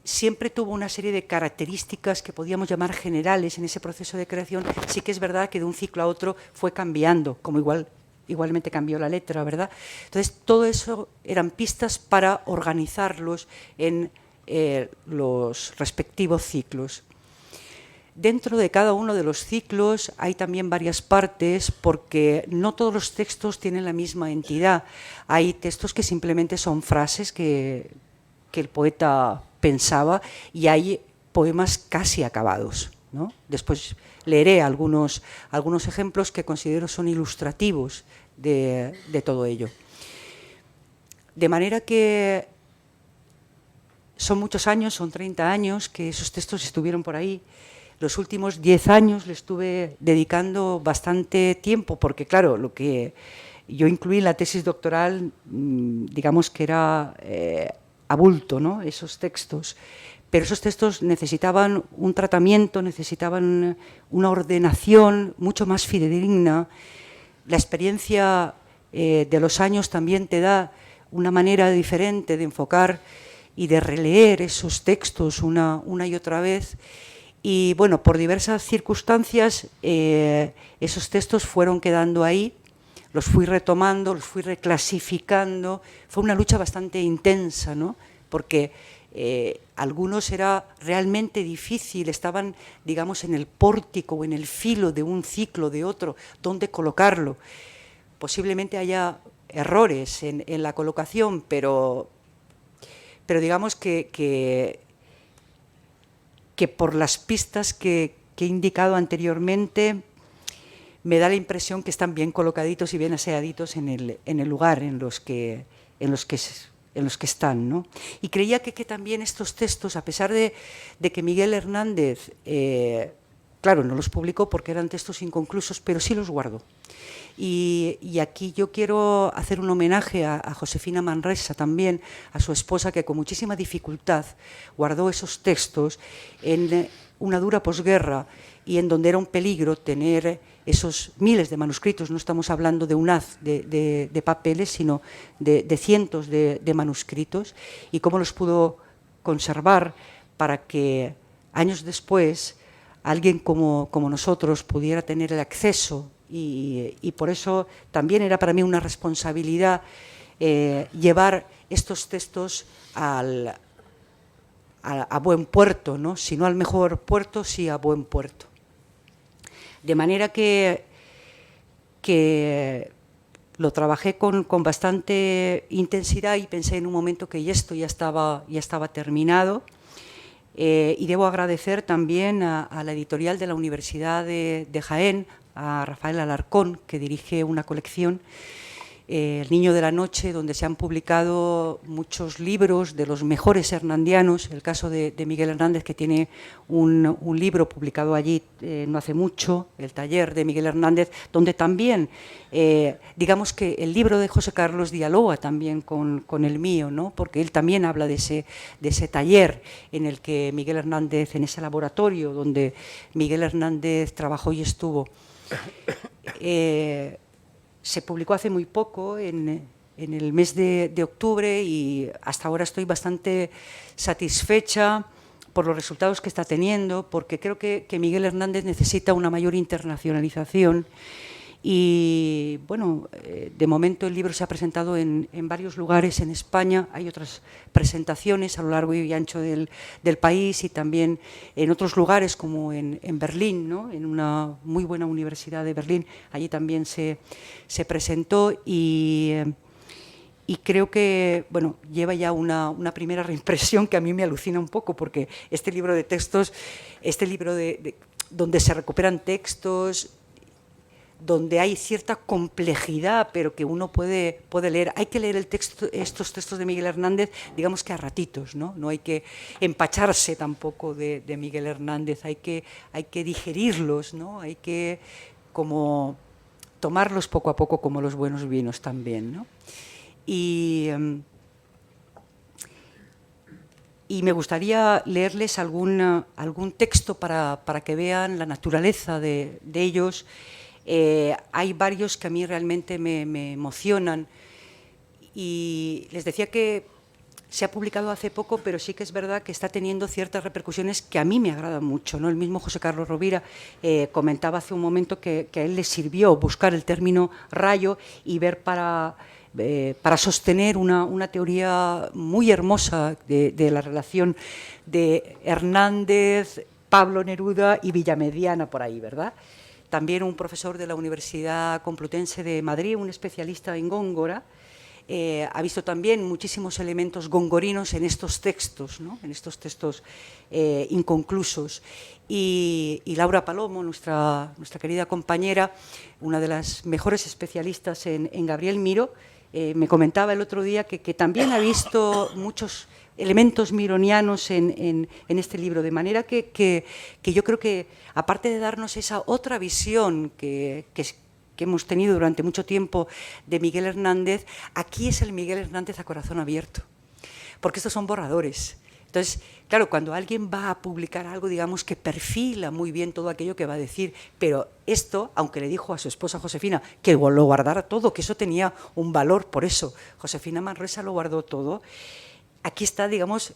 siempre tuvo una serie de características que podíamos llamar generales en ese proceso de creación, sí que es verdad que de un ciclo a otro fue cambiando, como igualmente cambió la letra, ¿verdad? Entonces, todo eso eran pistas para organizarlos en los respectivos ciclos. Dentro de cada uno de los ciclos hay también varias partes, porque no todos los textos tienen la misma entidad. Hay textos que simplemente son frases que el poeta pensaba, y hay poemas casi acabados, ¿no? Después leeré algunos ejemplos que considero son ilustrativos de todo ello. De manera que son muchos años, son 30 años que esos textos estuvieron por ahí. Los últimos 10 años le estuve dedicando bastante tiempo, porque claro, lo que yo incluí en la tesis doctoral, digamos que era a bulto, ¿no?, esos textos, pero esos textos necesitaban un tratamiento, necesitaban una ordenación mucho más fidedigna. La experiencia de los años también te da una manera diferente de enfocar y de releer esos textos una y otra vez. Y bueno, por diversas circunstancias, esos textos fueron quedando ahí, los fui retomando, los fui reclasificando. Fue una lucha bastante intensa, ¿no?, porque algunos era realmente difícil, estaban, digamos, en el pórtico o en el filo de un ciclo, de otro, dónde colocarlo. Posiblemente haya errores en la colocación, pero digamos que por las pistas que he indicado anteriormente, me da la impresión que están bien colocaditos y bien aseaditos en el lugar en los que están, ¿no? Y creía que también estos textos, a pesar de que Miguel Hernández, claro, no los publicó porque eran textos inconclusos, pero sí los guardó. Y aquí yo quiero hacer un homenaje a Josefina Manresa también, a su esposa, que con muchísima dificultad guardó esos textos en una dura posguerra, y en donde era un peligro tener esos miles de manuscritos. No estamos hablando de un haz de papeles, sino de cientos de manuscritos, y cómo los pudo conservar para que años después alguien como nosotros pudiera tener el acceso, y por eso también era para mí una responsabilidad llevar estos textos a buen puerto, ¿no? Si no al mejor puerto, sí a buen puerto. De manera que lo trabajé con bastante intensidad y pensé en un momento que esto ya estaba terminado. Y debo agradecer también a la editorial de la Universidad de Jaén, a Rafael Alarcón, que dirige una colección, El Niño de la Noche, donde se han publicado muchos libros de los mejores hernandianos. El caso de Miguel Hernández, que tiene un libro publicado allí no hace mucho, El Taller de Miguel Hernández, donde también, digamos que el libro de José Carlos dialoga también con el mío, ¿no? Porque él también habla de ese taller en el que Miguel Hernández, en ese laboratorio donde Miguel Hernández trabajó y estuvo. Se publicó hace muy poco, en el mes de octubre, y hasta ahora estoy bastante satisfecha por los resultados que está teniendo, porque creo que Miguel Hernández necesita una mayor internacionalización. Y bueno, de momento el libro se ha presentado en varios lugares en España. Hay otras presentaciones a lo largo y ancho del país, y también en otros lugares como en Berlín, ¿no? En una muy buena universidad de Berlín. Allí también se presentó y creo que, bueno, lleva ya una primera reimpresión que a mí me alucina un poco, porque este libro de textos, donde se recuperan textos, donde hay cierta complejidad, pero que uno puede leer. Hay que leer estos textos de Miguel Hernández, digamos que a ratitos, ¿no? No hay que empacharse tampoco de Miguel Hernández, hay que digerirlos, ¿no? Hay que como tomarlos poco a poco, como los buenos vinos también, ¿no? Y me gustaría leerles algún texto para que vean la naturaleza de ellos. Hay varios que a mí realmente me emocionan, y les decía que se ha publicado hace poco, pero sí que es verdad que está teniendo ciertas repercusiones que a mí me agradan mucho, ¿no? El mismo José Carlos Rovira comentaba hace un momento que a él le sirvió buscar el término rayo y ver para sostener una teoría muy hermosa de la relación de Hernández, Pablo Neruda y Villamediana, por ahí, ¿verdad? También un profesor de la Universidad Complutense de Madrid, un especialista en Góngora, ha visto también muchísimos elementos gongorinos en estos textos, ¿no? En estos textos inconclusos. Y Laura Palomo, nuestra querida compañera, una de las mejores especialistas en Gabriel Miró, me comentaba el otro día que también ha visto muchos elementos mironianos en este libro, de manera que yo creo que, aparte de darnos esa otra visión que hemos tenido durante mucho tiempo de Miguel Hernández, aquí es el Miguel Hernández a corazón abierto, porque estos son borradores. Entonces, claro, cuando alguien va a publicar algo, digamos que perfila muy bien todo aquello que va a decir, pero esto, aunque le dijo a su esposa Josefina que lo guardara todo, que eso tenía un valor, por eso Josefina Manresa lo guardó todo, aquí está, digamos,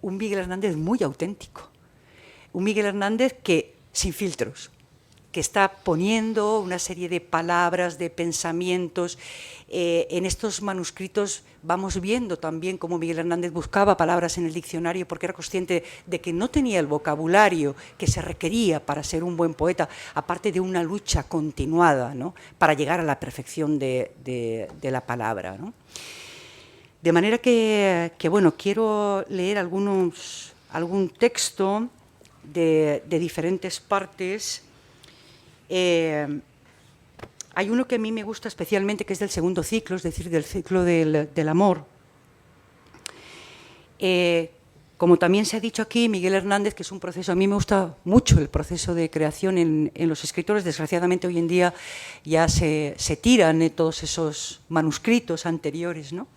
un Miguel Hernández muy auténtico, un Miguel Hernández que sin filtros, que está poniendo una serie de palabras, de pensamientos. En estos manuscritos vamos viendo también cómo Miguel Hernández buscaba palabras en el diccionario, porque era consciente de que no tenía el vocabulario que se requería para ser un buen poeta, aparte de una lucha continuada, ¿no? Para llegar a la perfección de la palabra, ¿no? De manera que bueno, quiero leer algún texto de diferentes partes. Hay uno que a mí me gusta especialmente, que es del segundo ciclo, es decir, del ciclo del amor. Como también se ha dicho aquí, Miguel Hernández, que es un proceso, a mí me gusta mucho el proceso de creación en los escritores. Desgraciadamente hoy en día ya se tiran todos esos manuscritos anteriores, ¿no?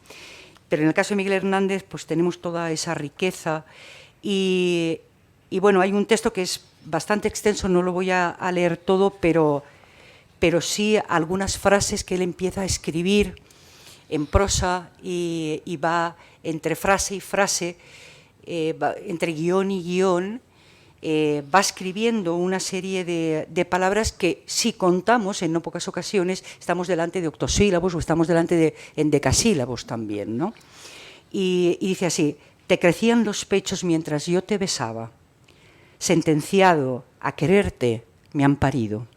Pero en el caso de Miguel Hernández, pues tenemos toda esa riqueza. Y bueno, hay un texto que es bastante extenso, no lo voy a leer todo, pero sí algunas frases que él empieza a escribir en prosa y va entre frase y frase, entre guión y guión, va escribiendo una serie de palabras que, si contamos en no pocas ocasiones, estamos delante de octosílabos o estamos delante de endecasílabos también, ¿no? Y dice así: Te crecían los pechos mientras yo te besaba. Sentenciado a quererte, me han parido.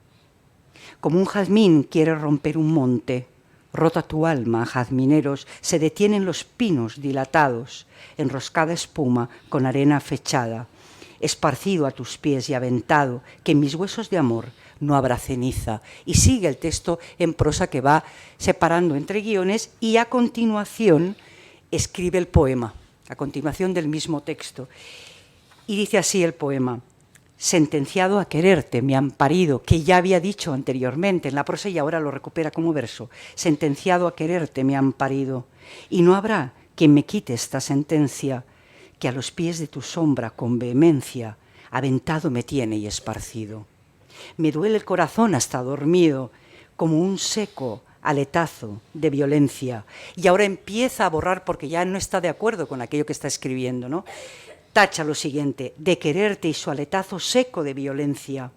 Como un jazmín quiere romper un monte, rota tu alma, jazmineros, se detienen los pinos dilatados, enroscada espuma con arena fechada, esparcido a tus pies y aventado, que en mis huesos de amor no habrá ceniza. Y sigue el texto en prosa que va separando entre guiones y a continuación escribe el poema, a continuación del mismo texto. Y dice así el poema: sentenciado a quererte, me han parido, que ya había dicho anteriormente en la prosa y ahora lo recupera como verso. Sentenciado a quererte, me han parido, y no habrá quien me quite esta sentencia, que a los pies de tu sombra con vehemencia aventado me tiene y esparcido. Me duele el corazón hasta dormido, como un seco aletazo de violencia, y ahora empieza a borrar porque ya no está de acuerdo con aquello que está escribiendo, ¿no? Tacha lo siguiente: de quererte y su aletazo seco de violencia.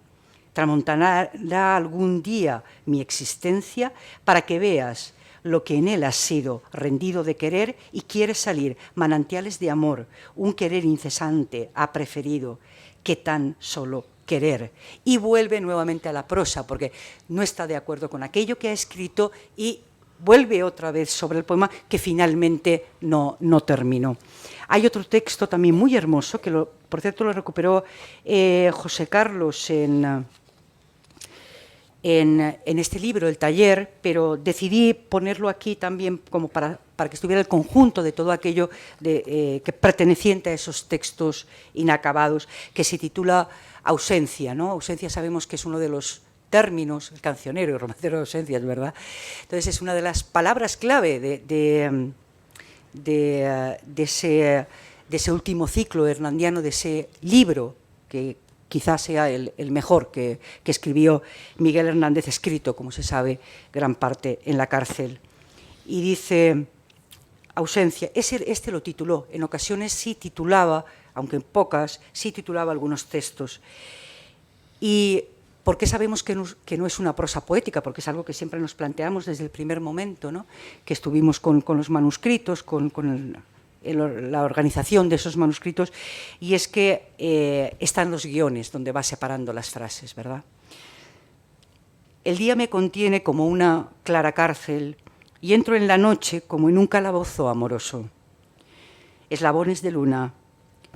Tramontanará algún día mi existencia para que veas lo que en él has sido, rendido de querer y quieres salir, manantiales de amor, un querer incesante ha preferido que tan solo querer. Y vuelve nuevamente a la prosa porque no está de acuerdo con aquello que ha escrito y vuelve otra vez sobre el poema que finalmente no terminó. Hay otro texto también muy hermoso, que por cierto lo recuperó José Carlos en este libro, El taller, pero decidí ponerlo aquí también como para que estuviera el conjunto de todo aquello que perteneciente a esos textos inacabados, que se titula Ausencia, ¿no? Ausencia sabemos que es uno de los términos, el cancionero y romancero de ausencias, ¿verdad? Entonces es una de las palabras clave de ese último ciclo hernandiano, de ese libro que quizás sea el mejor que escribió Miguel Hernández, escrito, como se sabe, gran parte en la cárcel. Y dice, Ausencia, este lo tituló, en ocasiones sí titulaba, aunque en pocas, sí titulaba algunos textos. ¿Y por qué sabemos que no es una prosa poética? Porque es algo que siempre nos planteamos desde el primer momento, ¿no? Que estuvimos con los manuscritos, con la organización de esos manuscritos, y es que están los guiones donde va separando las frases, ¿verdad? El día me contiene como una clara cárcel y entro en la noche como en un calabozo amoroso. Eslabones de luna,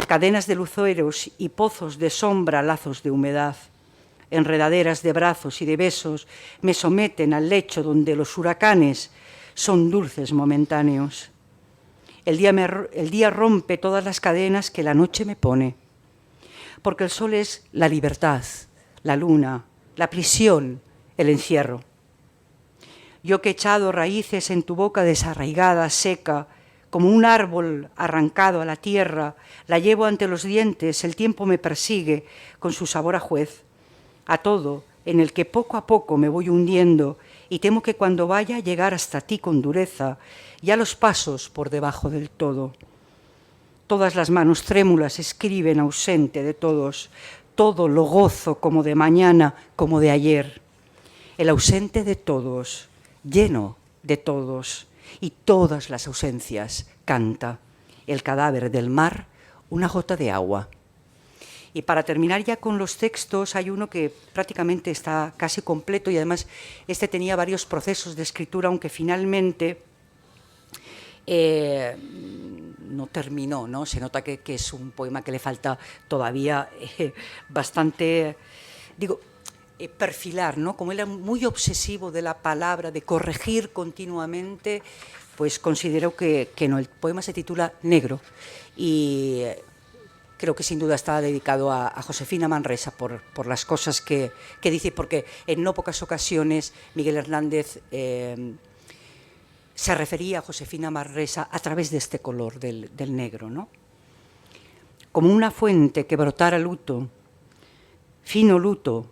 cadenas de luceros y pozos de sombra, lazos de humedad, enredaderas de brazos y de besos me someten al lecho donde los huracanes son dulces momentáneos. El día rompe todas las cadenas que la noche me pone, porque el sol es la libertad, la luna, la prisión, el encierro. Yo que he echado raíces en tu boca desarraigada, seca, como un árbol arrancado a la tierra, la llevo ante los dientes, el tiempo me persigue con su sabor a juez, a todo en el que poco a poco me voy hundiendo y temo que cuando vaya a llegar hasta ti con dureza, ya los pasos por debajo del todo. Todas las manos trémulas escriben ausente de todos, todo lo gozo como de mañana, como de ayer. El ausente de todos, lleno de todos, y todas las ausencias canta. El cadáver del mar, una gota de agua. Y para terminar ya con los textos, hay uno que prácticamente está casi completo y además este tenía varios procesos de escritura, aunque finalmente no terminó, ¿no? Se nota que es un poema que le falta todavía bastante, perfilar, ¿no? Como él era muy obsesivo de la palabra, de corregir continuamente, pues considero que no. El poema se titula Negro y creo que sin duda está dedicado a Josefina Manresa por las cosas que dice, porque en no pocas ocasiones Miguel Hernández se refería a Josefina Manresa a través de este color del negro, ¿no? Como una fuente que brotara luto, fino luto,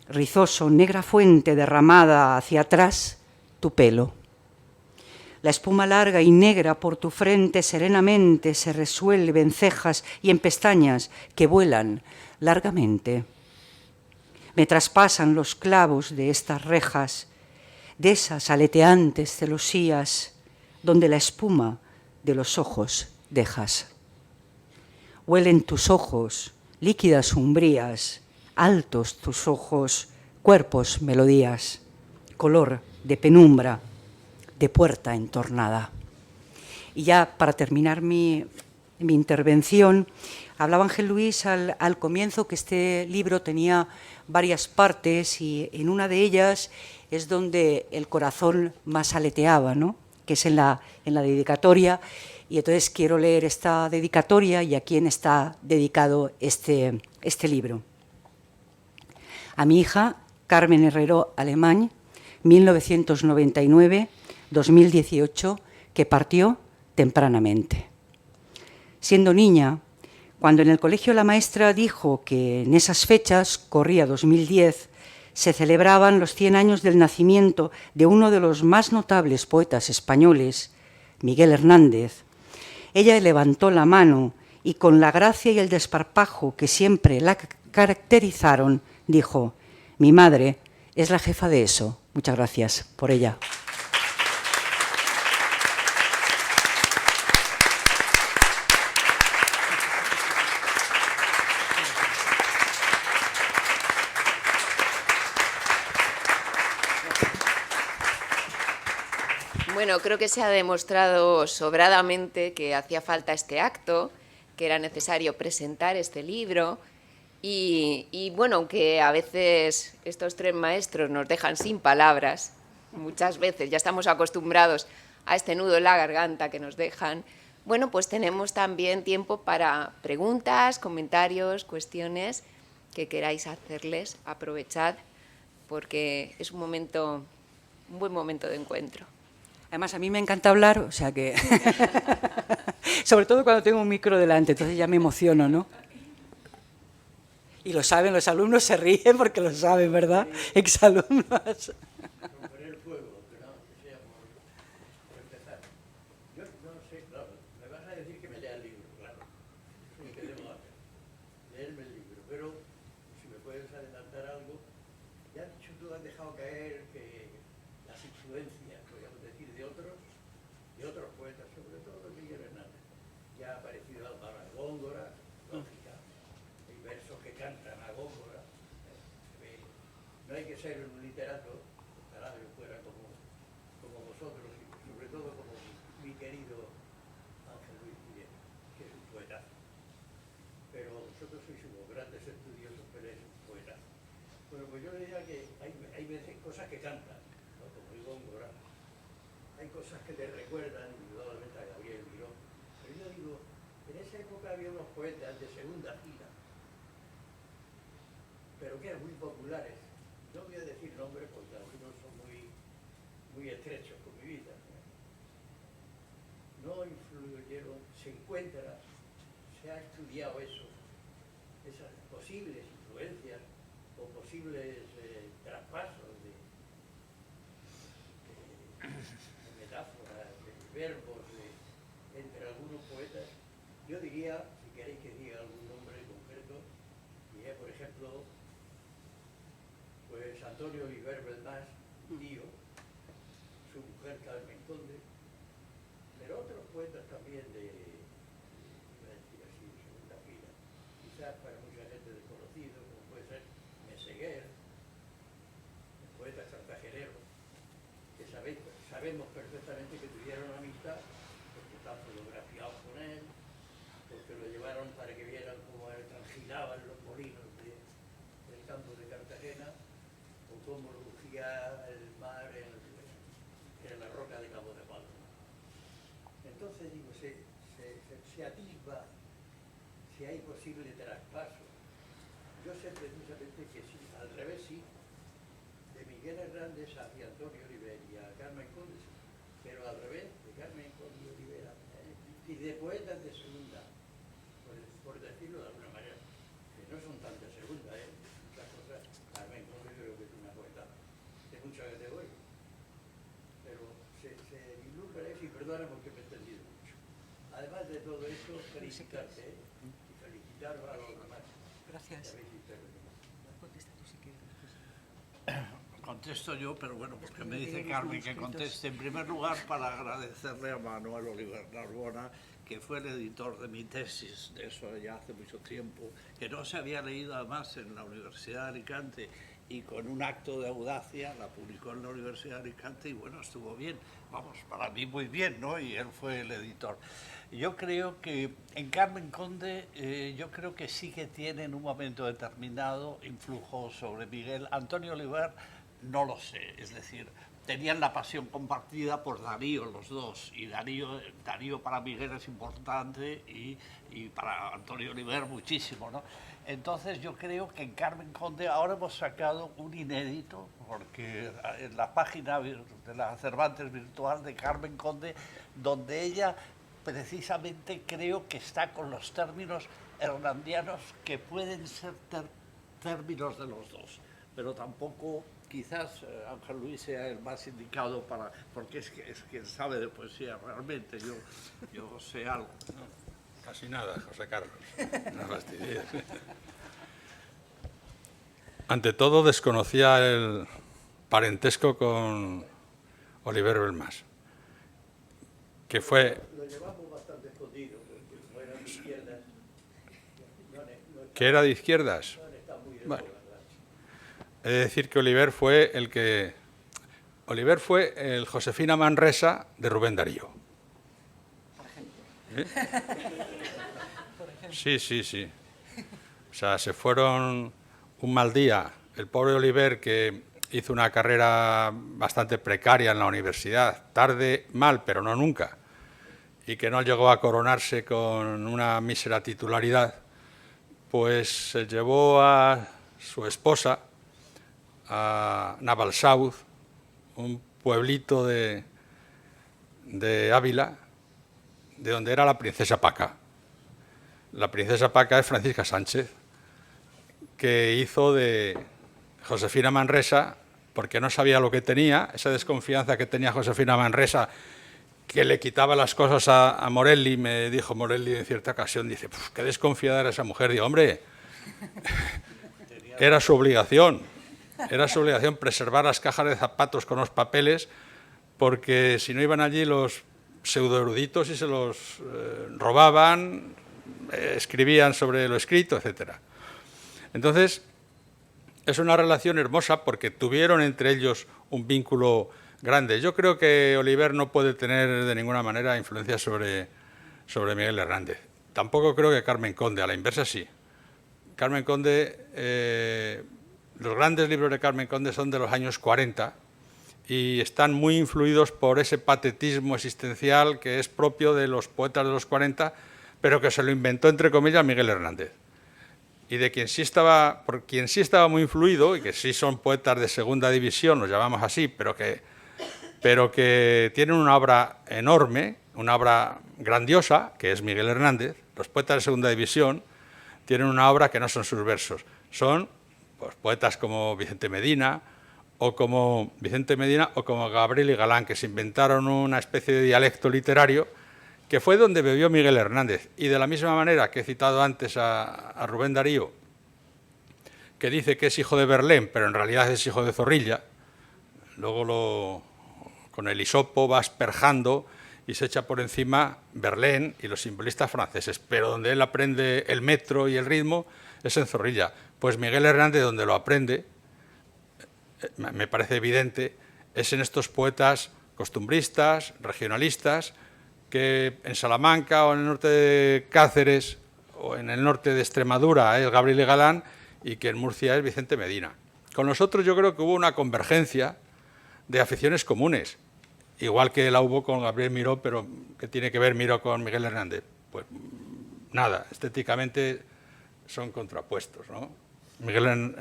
rizoso, negra fuente derramada hacia atrás, tu pelo. La espuma larga y negra por tu frente serenamente se resuelve en cejas y en pestañas que vuelan largamente. Me traspasan los clavos de estas rejas, de esas aleteantes celosías, donde la espuma de los ojos dejas. huelen tus ojos, líquidas umbrías, altos tus ojos, cuerpos, melodías, color de penumbra, de puerta entornada. Y ya para terminar mi intervención, hablaba Ángel Luis al comienzo que este libro tenía varias partes y en una de ellas es donde el corazón más aleteaba, ¿no? Que es en la dedicatoria. Y entonces quiero leer esta dedicatoria y a quién está dedicado este libro. A mi hija, Carmen Herrero Alemán, 1999-2018, que partió tempranamente. Siendo niña, cuando en el colegio la maestra dijo que en esas fechas, corría 2010, se celebraban los 100 años del nacimiento de uno de los más notables poetas españoles, Miguel Hernández, ella levantó la mano y con la gracia y el desparpajo que siempre la caracterizaron, dijo: mi madre es la jefa de eso. Muchas gracias por ella. Bueno, creo que se ha demostrado sobradamente que hacía falta este acto, que era necesario presentar este libro y bueno, aunque a veces estos tres maestros nos dejan sin palabras, muchas veces ya estamos acostumbrados a este nudo en la garganta que nos dejan, bueno, pues tenemos también tiempo para preguntas, comentarios, cuestiones que queráis hacerles. Aprovechad porque es un buen momento de encuentro. Además, a mí me encanta hablar, o sea que... sobre todo cuando tengo un micro delante, entonces ya me emociono, ¿no? Y lo saben, los alumnos se ríen porque lo saben, ¿verdad? Exalumnos. Romper el fuego, que sea por empezar. Yo no sé, claro, me vas a decir que me lea el libro, claro. Eso es lo que debo hacer, leerme el libro. Pero si me puedes adelantar algo, ya has dicho, tú has dejado caer que las influencias, podríamos decir, de otros poetas, sobre todo Miguel Hernández. Ya ha aparecido Álvaro Góngora, lógica. Hay versos que cantan a Góngora. No hay que ser un literato, ojalá yo fuera como vosotros, y sobre todo como mi querido Ángel Luis Guillén, que es un poetazo. Pero vosotros sois unos grandes estudiosos, pero es un poetazo. Bueno, pues yo diría que hay veces cosas que cantan, ¿no? Como el Góngora. Hay cosas que le recuerdan indudablemente a Gabriel Miró. Pero yo digo, en esa época había unos poetas de segunda fila, pero que eran muy populares. No voy a decir nombres porque algunos son muy estrechos con mi vida. No influyeron, se encuentra, se ha estudiado eso, esas posibles influencias o posibles traspasos de metáforas, de verbos entre algunos poetas. Yo diría, si queréis que diga algún nombre concreto, diría, por ejemplo, pues Antonio Oliver Belmás, tío, su mujer Carmen Conde, pero otros poetas también iba a decir así, de segunda fila, quizás para mucha gente desconocido, como puede ser Meseguer, el poeta cartagenero, que sabemos perfectamente que tuvieron amistad, porque están fotografiados con él, porque lo llevaron para que vieran cómo transgilaban los molinos del campo de Cartagena, o cómo rugía el mar en la roca de Cabo de Palo. Entonces, digo, se atisba si hay posible traspaso. Yo sé precisamente que sí, al revés sí, de Miguel Hernández hacia Antonio Oliver y a Carmen Conde, pero al revés, de Carmen Conde Olivera y de poetas de segunda, por decirlo de alguna manera, que no son tan de segunda, muchas cosas. Carmen Conde creo que es una poeta de mucha categoría, pero se vislumbra eso, y perdona porque me he entendido mucho. Además de todo esto, felicitarte y felicitaros a los demás. Gracias. Contesto yo, pero bueno, porque me dice Carmen que conteste. En primer lugar, para agradecerle a Manuel Oliver Narbona que fue el editor de mi tesis, de eso ya hace mucho tiempo, que no se había leído además en la Universidad de Alicante, y con un acto de audacia la publicó en la Universidad de Alicante y bueno, estuvo bien, vamos, para mí muy bien, ¿no? Y él fue el editor. Yo creo que en Carmen Conde, yo creo que sí que tiene en un momento determinado influjo sobre Miguel. Antonio Oliver, no lo sé, es decir, tenían la pasión compartida por Darío los dos, y Darío para Miguel es importante y para Antonio Oliver muchísimo, ¿no? Entonces yo creo que en Carmen Conde ahora hemos sacado un inédito, porque en la página de la Cervantes virtual de Carmen Conde, donde ella precisamente creo que está con los términos hernandianos que pueden ser términos de los dos, pero tampoco quizás Ángel Luis sea el más indicado para, porque es quien sabe de poesía realmente, yo sé algo, ¿no? Casi nada, José Carlos. No fastidies. Ante todo, desconocía el parentesco con Oliver Belmas, que fue... Lo llevamos bastante escondido, porque como eran de izquierdas, ¿Que era de izquierdas? no está muy de Bueno, moda, ¿verdad? he de decir que Oliver fue el Josefina Manresa de Rubén Darío. ¿Eh? Sí, sí, sí. O sea, se fueron un mal día. El pobre Oliver, que hizo una carrera bastante precaria en la universidad, tarde, mal, pero no nunca, y que no llegó a coronarse con una mísera titularidad, pues se llevó a su esposa a Navalsouth, un pueblito de Ávila, de donde era la princesa Paca. La princesa Paca es Francisca Sánchez, que hizo de Josefina Manresa, porque no sabía lo que tenía, esa desconfianza que tenía Josefina Manresa, que le quitaba las cosas a Morelli. Me dijo Morelli en cierta ocasión, dice, qué desconfiada era esa mujer. Digo, hombre, era su obligación preservar las cajas de zapatos con los papeles, porque si no iban allí los pseudoeruditos y se los robaban, escribían sobre lo escrito, etc. Entonces, es una relación hermosa porque tuvieron entre ellos un vínculo grande. Yo creo que Oliver no puede tener de ninguna manera influencia sobre Miguel Hernández. Tampoco creo que Carmen Conde, a la inversa sí. Carmen Conde, los grandes libros de Carmen Conde son de los años 40 y están muy influidos por ese patetismo existencial que es propio de los poetas de los 40, pero que se lo inventó, entre comillas, Miguel Hernández. Y de por quien sí estaba muy influido, y que sí son poetas de segunda división, los llamamos así, pero que tienen una obra enorme, una obra grandiosa, que es Miguel Hernández. Los poetas de segunda división tienen una obra que no son sus versos, son pues, poetas como Vicente Medina o como Gabriel y Galán, que se inventaron una especie de dialecto literario que fue donde bebió Miguel Hernández. Y de la misma manera que he citado antes a Rubén Darío, que dice que es hijo de Verlaine, pero en realidad es hijo de Zorrilla, luego con el hisopo va asperjando y se echa por encima Verlaine y los simbolistas franceses, pero donde él aprende el metro y el ritmo es en Zorrilla. Pues Miguel Hernández, donde lo aprende, me parece evidente, es en estos poetas costumbristas, regionalistas, que en Salamanca o en el norte de Cáceres o en el norte de Extremadura es Gabriel y Galán y que en Murcia es Vicente Medina. Con nosotros yo creo que hubo una convergencia de aficiones comunes, igual que la hubo con Gabriel Miró, pero ¿qué tiene que ver Miró con Miguel Hernández? Pues nada, estéticamente son contrapuestos, ¿no? Miguel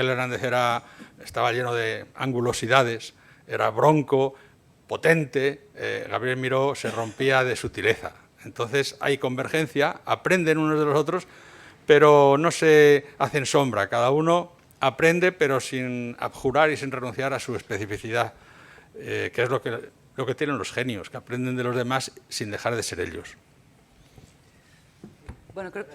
Hernández estaba lleno de angulosidades, era bronco, potente, Gabriel Miró se rompía de sutileza. Entonces hay convergencia, aprenden unos de los otros, pero no se hacen sombra, cada uno aprende pero sin abjurar y sin renunciar a su especificidad, que es lo que tienen los genios, que aprenden de los demás sin dejar de ser ellos. Bueno, creo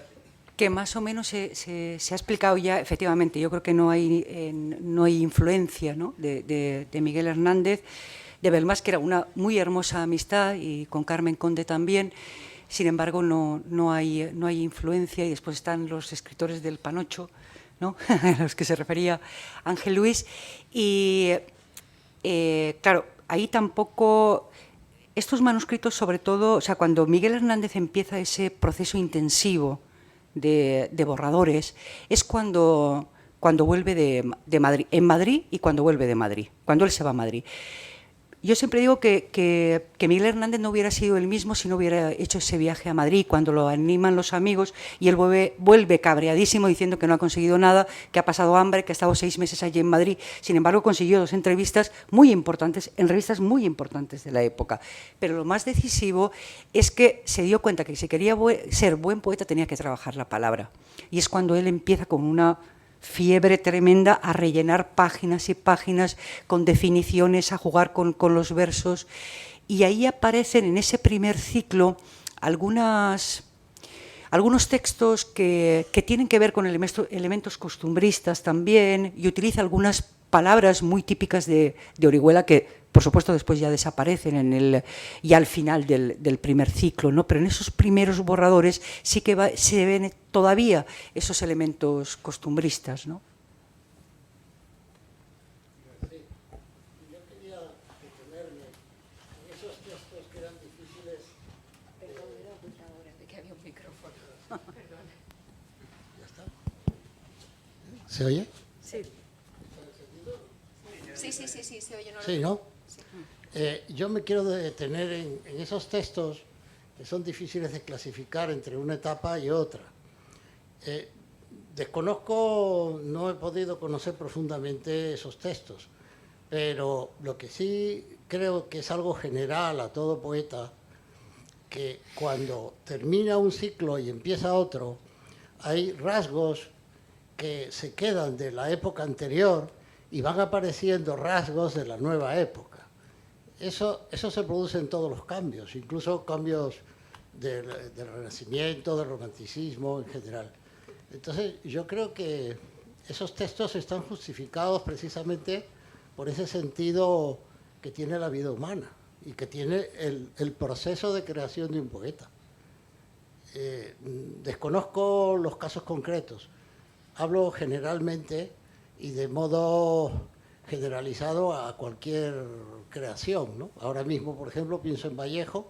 que más o menos se ha explicado ya, efectivamente, yo creo que no hay influencia, ¿no?, de Miguel Hernández. de Belmas, que era una muy hermosa amistad, y con Carmen Conde también. Sin embargo, no hay influencia, y después están los escritores del Panocho, ¿no? A los que se refería Ángel Luis. Y claro, ahí tampoco... Estos manuscritos, sobre todo, o sea, cuando Miguel Hernández empieza ese proceso intensivo de borradores, es cuando vuelve de Madrid, en Madrid, y cuando vuelve de Madrid, cuando él se va a Madrid. Yo siempre digo que Miguel Hernández no hubiera sido el mismo si no hubiera hecho ese viaje a Madrid, cuando lo animan los amigos y él vuelve cabreadísimo diciendo que no ha conseguido nada, que ha pasado hambre, que ha estado 6 meses allí en Madrid. Sin embargo, consiguió 2 entrevistas muy importantes, en revistas muy importantes de la época. Pero lo más decisivo es que se dio cuenta que si quería ser buen poeta tenía que trabajar la palabra. Y es cuando él empieza con una fiebre tremenda a rellenar páginas y páginas con definiciones, a jugar con los versos, y ahí aparecen en ese primer ciclo algunos textos que tienen que ver con elementos costumbristas también, y utiliza algunas palabras muy típicas de Orihuela que, por supuesto, después ya desaparecen ya al final del primer ciclo, ¿no? Pero en esos primeros borradores sí que se ven todavía esos elementos costumbristas, ¿no? Sí. Yo quería detenerme en esos textos que eran difíciles. Perdón, me he dado cuenta ahora de que había un micrófono. Perdón. Ya está. ¿Se oye? Sí. Sí, se oye. Sí, ¿no? Sí. Yo me quiero detener en esos textos que son difíciles de clasificar entre una etapa y otra. Desconozco, no he podido conocer profundamente esos textos, pero lo que sí creo que es algo general a todo poeta, que cuando termina un ciclo y empieza otro, hay rasgos que se quedan de la época anterior y van apareciendo rasgos de la nueva época. Eso se produce en todos los cambios, incluso cambios del Renacimiento, del Romanticismo en general. Entonces, yo creo que esos textos están justificados precisamente por ese sentido que tiene la vida humana y que tiene el proceso de creación de un poeta. Desconozco los casos concretos, hablo generalmente y de modo generalizado a cualquier creación, ¿no? Ahora mismo, por ejemplo, pienso en Vallejo,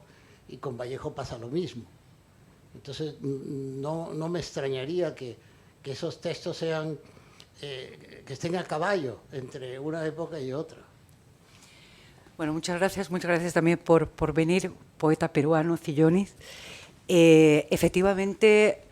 y con Vallejo pasa lo mismo. Entonces, no me extrañaría que esos textos sean, que estén a caballo entre una época y otra. Bueno, muchas gracias también por venir, poeta peruano, Cilloniz. Efectivamente,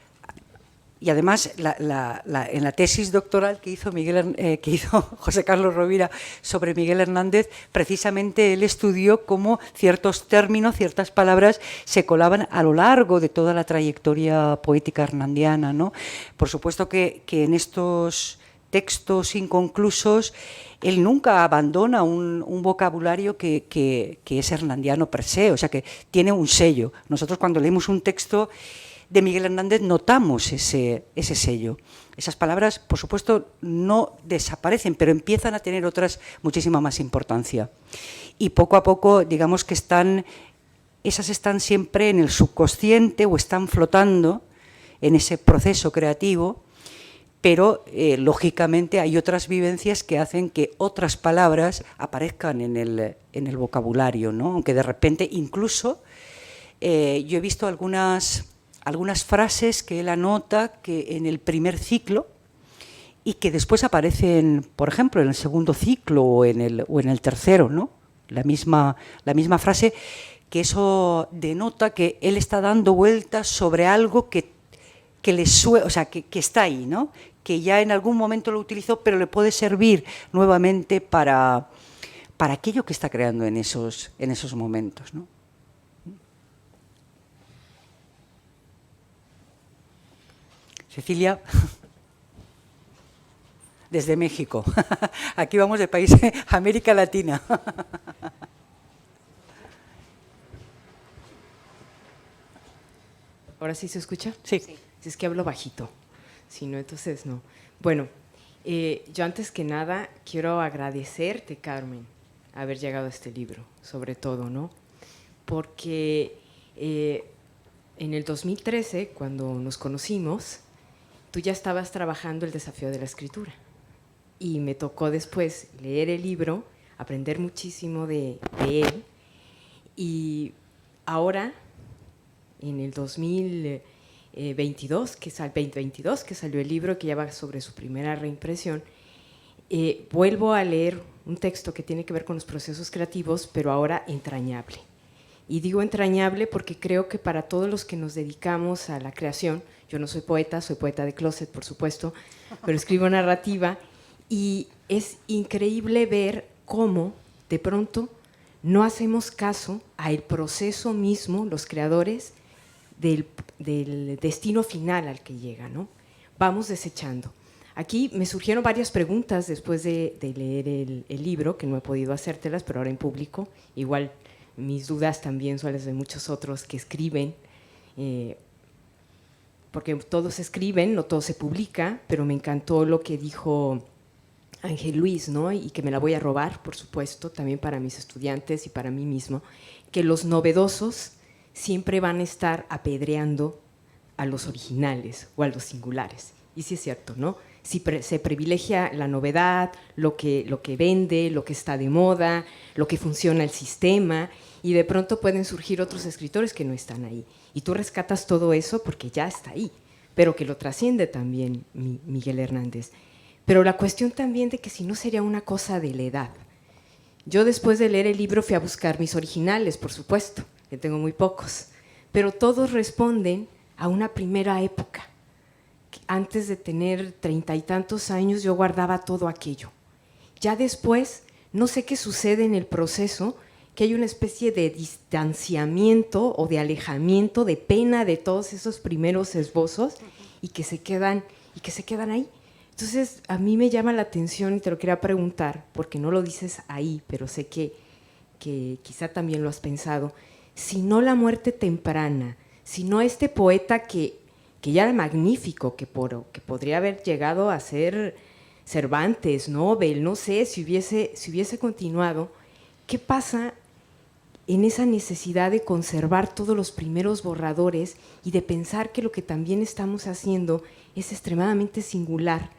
y además en la tesis doctoral que hizo José Carlos Rovira sobre Miguel Hernández, precisamente él estudió cómo ciertos términos, ciertas palabras se colaban a lo largo de toda la trayectoria poética hernandiana, ¿no? Por supuesto que en estos textos inconclusos él nunca abandona un vocabulario que es hernandiano per se, o sea, que tiene un sello. Nosotros, cuando leemos un texto de Miguel Hernández, notamos ese sello. Esas palabras, por supuesto, no desaparecen, pero empiezan a tener otras muchísima más importancia. Y poco a poco, digamos que esas están siempre en el subconsciente o están flotando en ese proceso creativo, pero lógicamente hay otras vivencias que hacen que otras palabras aparezcan en el vocabulario, ¿no? Aunque de repente, incluso, yo he visto algunas frases que él anota que en el primer ciclo y que después aparecen, por ejemplo, en el segundo ciclo o en el tercero, ¿no? La misma frase, que eso denota que él está dando vueltas sobre algo que le suena, o sea, que está ahí, ¿no? Que ya en algún momento lo utilizó, pero le puede servir nuevamente para aquello que está creando en esos momentos, ¿no? Cecilia, desde México. Aquí vamos de país América Latina. ¿Ahora sí se escucha? Sí. Si es que hablo bajito, si no, entonces no. Bueno, yo antes que nada quiero agradecerte, Carmen, haber llegado a este libro, sobre todo, ¿no? Porque en el 2013, cuando nos conocimos, tú ya estabas trabajando el desafío de la escritura. Y me tocó después leer el libro, aprender muchísimo de él. Y ahora, en el 2022, que salió el libro, que ya va sobre su primera reimpresión, vuelvo a leer un texto que tiene que ver con los procesos creativos, pero ahora entrañable. Y digo entrañable porque creo que para todos los que nos dedicamos a la creación, yo no soy poeta, soy poeta de closet, por supuesto, pero escribo narrativa, y es increíble ver cómo de pronto no hacemos caso al proceso mismo, los creadores, del destino final al que llega, ¿no? Vamos desechando. Aquí me surgieron varias preguntas después de leer el libro, que no he podido hacértelas, pero ahora en público. Igual mis dudas también son las de muchos otros que escriben, porque todos escriben, no todo se publica, pero me encantó lo que dijo Ángel Luis, ¿no? Y que me la voy a robar, por supuesto, también para mis estudiantes y para mí mismo, que los novedosos siempre van a estar apedreando a los originales o a los singulares. Y sí es cierto, ¿no? Si se privilegia la novedad, lo que vende, lo que está de moda, lo que funciona el sistema, y de pronto pueden surgir otros escritores que no están ahí. Y tú rescatas todo eso porque ya está ahí, pero que lo trasciende también Miguel Hernández. Pero la cuestión también de que si no sería una cosa de la edad. Yo después de leer el libro fui a buscar mis originales, por supuesto, que tengo muy pocos, pero todos responden a una primera época. Antes de tener 30 y tantos años yo guardaba todo aquello. Ya después, no sé qué sucede en el proceso, que hay una especie de distanciamiento o de alejamiento, de pena de todos esos primeros esbozos y que se quedan ahí. Entonces, a mí me llama la atención y te lo quería preguntar, porque no lo dices ahí, pero sé que quizá también lo has pensado, si no la muerte temprana, si no este poeta que ya era magnífico, que podría haber llegado a ser Cervantes, Nobel, no sé, si hubiese continuado, ¿qué pasa en esa necesidad de conservar todos los primeros borradores y de pensar que lo que también estamos haciendo es extremadamente singular?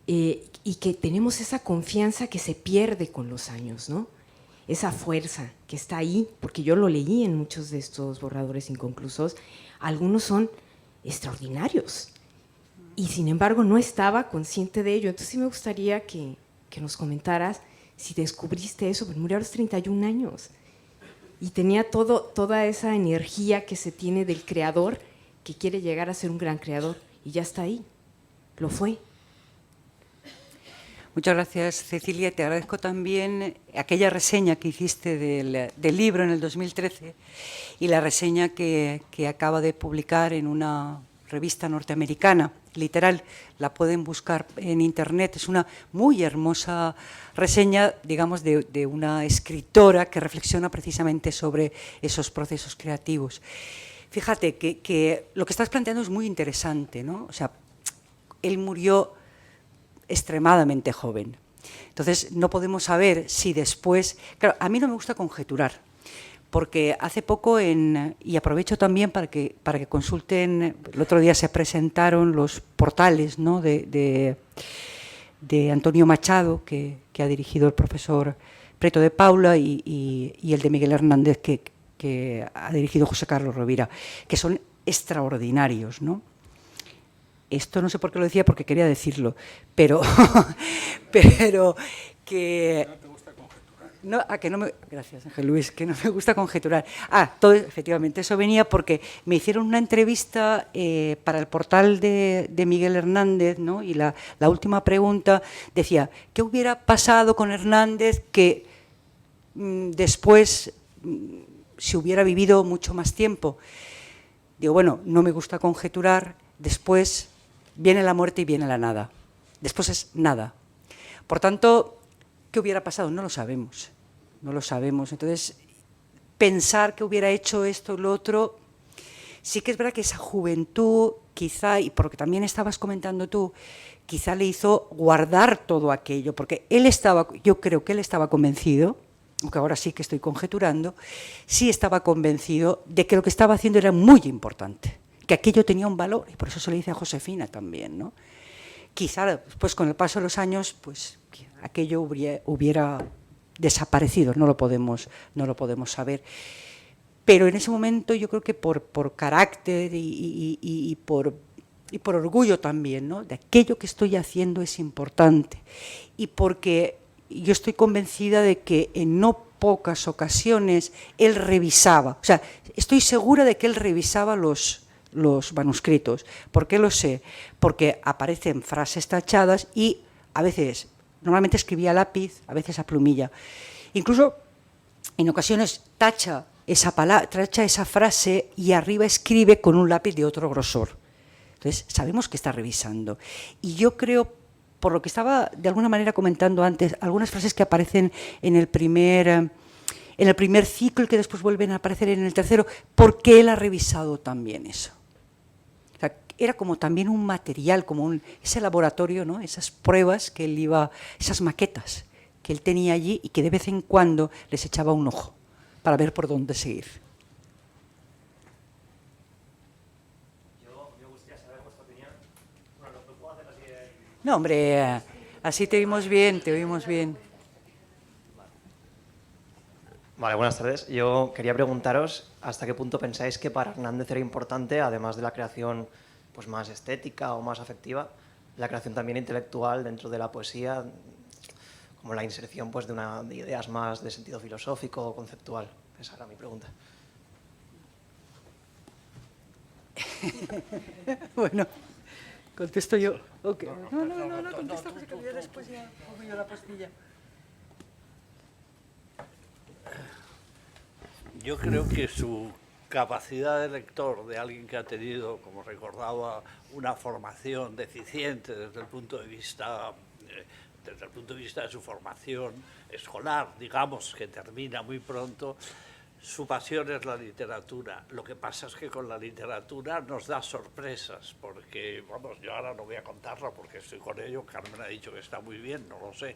Y que tenemos esa confianza que se pierde con los años, ¿no? Esa fuerza que está ahí, porque yo lo leí en muchos de estos borradores inconclusos, algunos son extraordinarios, y sin embargo no estaba consciente de ello. Entonces sí me gustaría que nos comentaras si descubriste eso, pero murió a los 31 años, y tenía toda esa energía que se tiene del creador, que quiere llegar a ser un gran creador, y ya está ahí, lo fue. Muchas gracias, Cecilia. Te agradezco también aquella reseña que hiciste del libro en el 2013 y la reseña que acaba de publicar en una revista norteamericana, Literal. La pueden buscar en internet. Es una muy hermosa reseña, digamos, de una escritora que reflexiona precisamente sobre esos procesos creativos. Fíjate que lo que estás planteando es muy interesante, ¿no? O sea, él murió extremadamente joven. Entonces, no podemos saber si después… Claro, a mí no me gusta conjeturar, porque hace poco, y aprovecho también para que consulten, el otro día se presentaron los portales, ¿no?, de Antonio Machado, que ha dirigido el profesor Preto de Paula, y el de Miguel Hernández, que ha dirigido José Carlos Rovira, que son extraordinarios, ¿no? Esto no sé por qué lo decía, porque quería decirlo, pero que… ¿No te gusta conjeturar? No, que no me… Gracias, Ángel Luis, que no me gusta conjeturar. Todo, efectivamente, eso venía porque me hicieron una entrevista para el portal de Miguel Hernández, ¿no? Y la última pregunta decía, ¿qué hubiera pasado con Hernández que después si hubiera vivido mucho más tiempo? Digo, bueno, no me gusta conjeturar, después viene la muerte y viene la nada. Después es nada. Por tanto, ¿qué hubiera pasado? No lo sabemos. No lo sabemos. Entonces, pensar que hubiera hecho esto o lo otro, sí que es verdad que esa juventud, quizá, y porque también estabas comentando tú, quizá le hizo guardar todo aquello, porque yo creo que él estaba convencido, aunque ahora sí que estoy conjeturando, sí estaba convencido de que lo que estaba haciendo era muy importante, que aquello tenía un valor, y por eso se le dice a Josefina también, ¿no? Quizá, pues con el paso de los años, pues aquello hubiera desaparecido, no lo podemos saber. Pero en ese momento yo creo que por carácter y por orgullo también, ¿no? De aquello que estoy haciendo es importante. Y porque yo estoy convencida de que en no pocas ocasiones él revisaba, o sea, estoy segura de que él revisaba los manuscritos. ¿Por qué lo sé? Porque aparecen frases tachadas y a veces, normalmente escribía a lápiz, a veces a plumilla. Incluso en ocasiones tacha esa frase y arriba escribe con un lápiz de otro grosor. Entonces, sabemos que está revisando. Y yo creo, por lo que estaba de alguna manera comentando antes, algunas frases que aparecen en el primer ciclo y que después vuelven a aparecer en el tercero, porque él ha revisado también eso. O sea, era como también un material, como ese laboratorio, ¿no? Esas pruebas que él esas maquetas que él tenía allí y que de vez en cuando les echaba un ojo para ver por dónde seguir. Yo me gustaría saber vuestra opinión. Bueno, lo puedo hacer así de... No, hombre, así te oímos bien, Vale, buenas tardes. Yo quería preguntaros hasta qué punto pensáis que para Hernández era importante, además de la creación pues, más estética o más afectiva, la creación también intelectual dentro de la poesía, como la inserción pues, de ideas más de sentido filosófico o conceptual. Esa era mi pregunta. Bueno, contesto yo. Okay. No, contesta porque yo después ya pongo yo la pastilla. Yo creo que su capacidad de lector, de alguien que ha tenido, como recordaba, una formación deficiente desde el punto de vista de su formación escolar, digamos, que termina muy pronto, su pasión es la literatura. Lo que pasa es que con la literatura nos da sorpresas, porque, vamos, yo ahora no voy a contarla porque estoy con ello, Carmen ha dicho que está muy bien, no lo sé.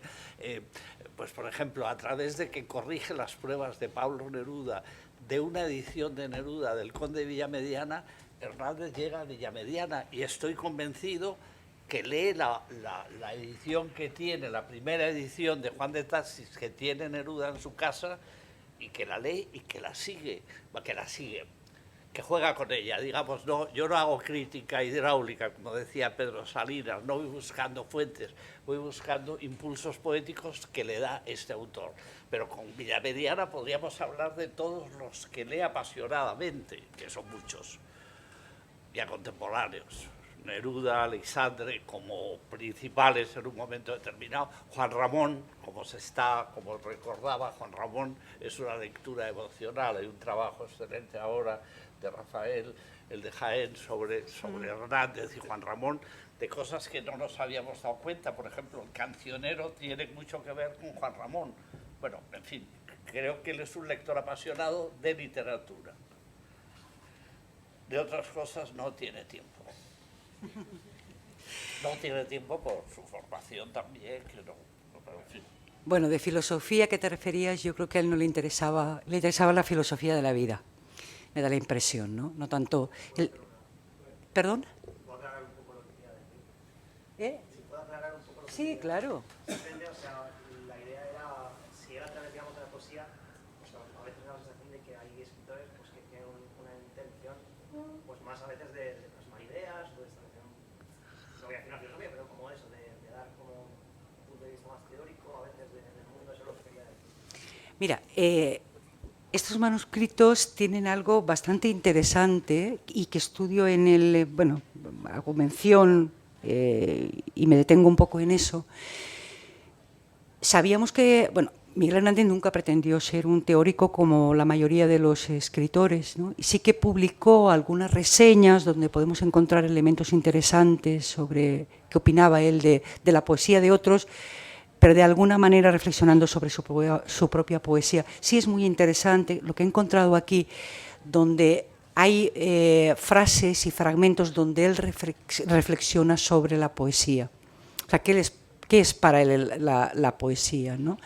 Pues, por ejemplo, a través de que corrige las pruebas de Pablo Neruda, de una edición de Neruda del Conde de Villamediana, Hernández llega a Villamediana y estoy convencido que lee la edición que tiene, la primera edición de Juan de Taxis que tiene Neruda en su casa, y que la lee y que la sigue, que juega con ella. Digamos, no, yo no hago crítica hidráulica, como decía Pedro Salinas, no voy buscando fuentes, voy buscando impulsos poéticos que le da este autor. Pero con Villamediana podríamos hablar de todos los que lee apasionadamente, que son muchos, ya contemporáneos. Neruda, Alexandre como principales en un momento determinado, Juan Ramón, como recordaba, Juan Ramón es una lectura emocional, hay un trabajo excelente ahora de Rafael, el de Jaén, sobre Hernández y Juan Ramón, de cosas que no nos habíamos dado cuenta. Por ejemplo, el cancionero tiene mucho que ver con Juan Ramón. Bueno, en fin, creo que él es un lector apasionado de literatura. De otras cosas no tiene tiempo. No tiene tiempo por su formación también, que no, pero en fin. Bueno, de filosofía que te referías, yo creo que a él no le interesaba la filosofía de la vida. Me da la impresión, ¿no? No tanto... ¿Perdón? ¿Puedo aclarar un poco lo que quería decir? ¿Eh? ¿Puedo aclarar un poco lo que sí, claro. Depende, o sea, la idea era, si era a través, digamos, de la poesía, pues a veces da la sensación de que hay escritores pues, que tienen una intención, pues más a veces de plasmar ideas, o de establecer, no voy a decir una filosofía, pero como eso, de dar como un punto de vista más teórico, a veces del mundo, eso es lo que quería decir. Mira, estos manuscritos tienen algo bastante interesante y que estudio en hago mención y me detengo un poco en eso. Sabíamos que, Miguel Hernández nunca pretendió ser un teórico como la mayoría de los escritores, ¿no? Y sí que publicó algunas reseñas donde podemos encontrar elementos interesantes sobre qué opinaba él de la poesía de otros, pero de alguna manera reflexionando sobre su propia poesía. Sí es muy interesante lo que he encontrado aquí, donde hay frases y fragmentos donde él reflexiona sobre la poesía. O sea, ¿qué es para él la poesía, ¿no?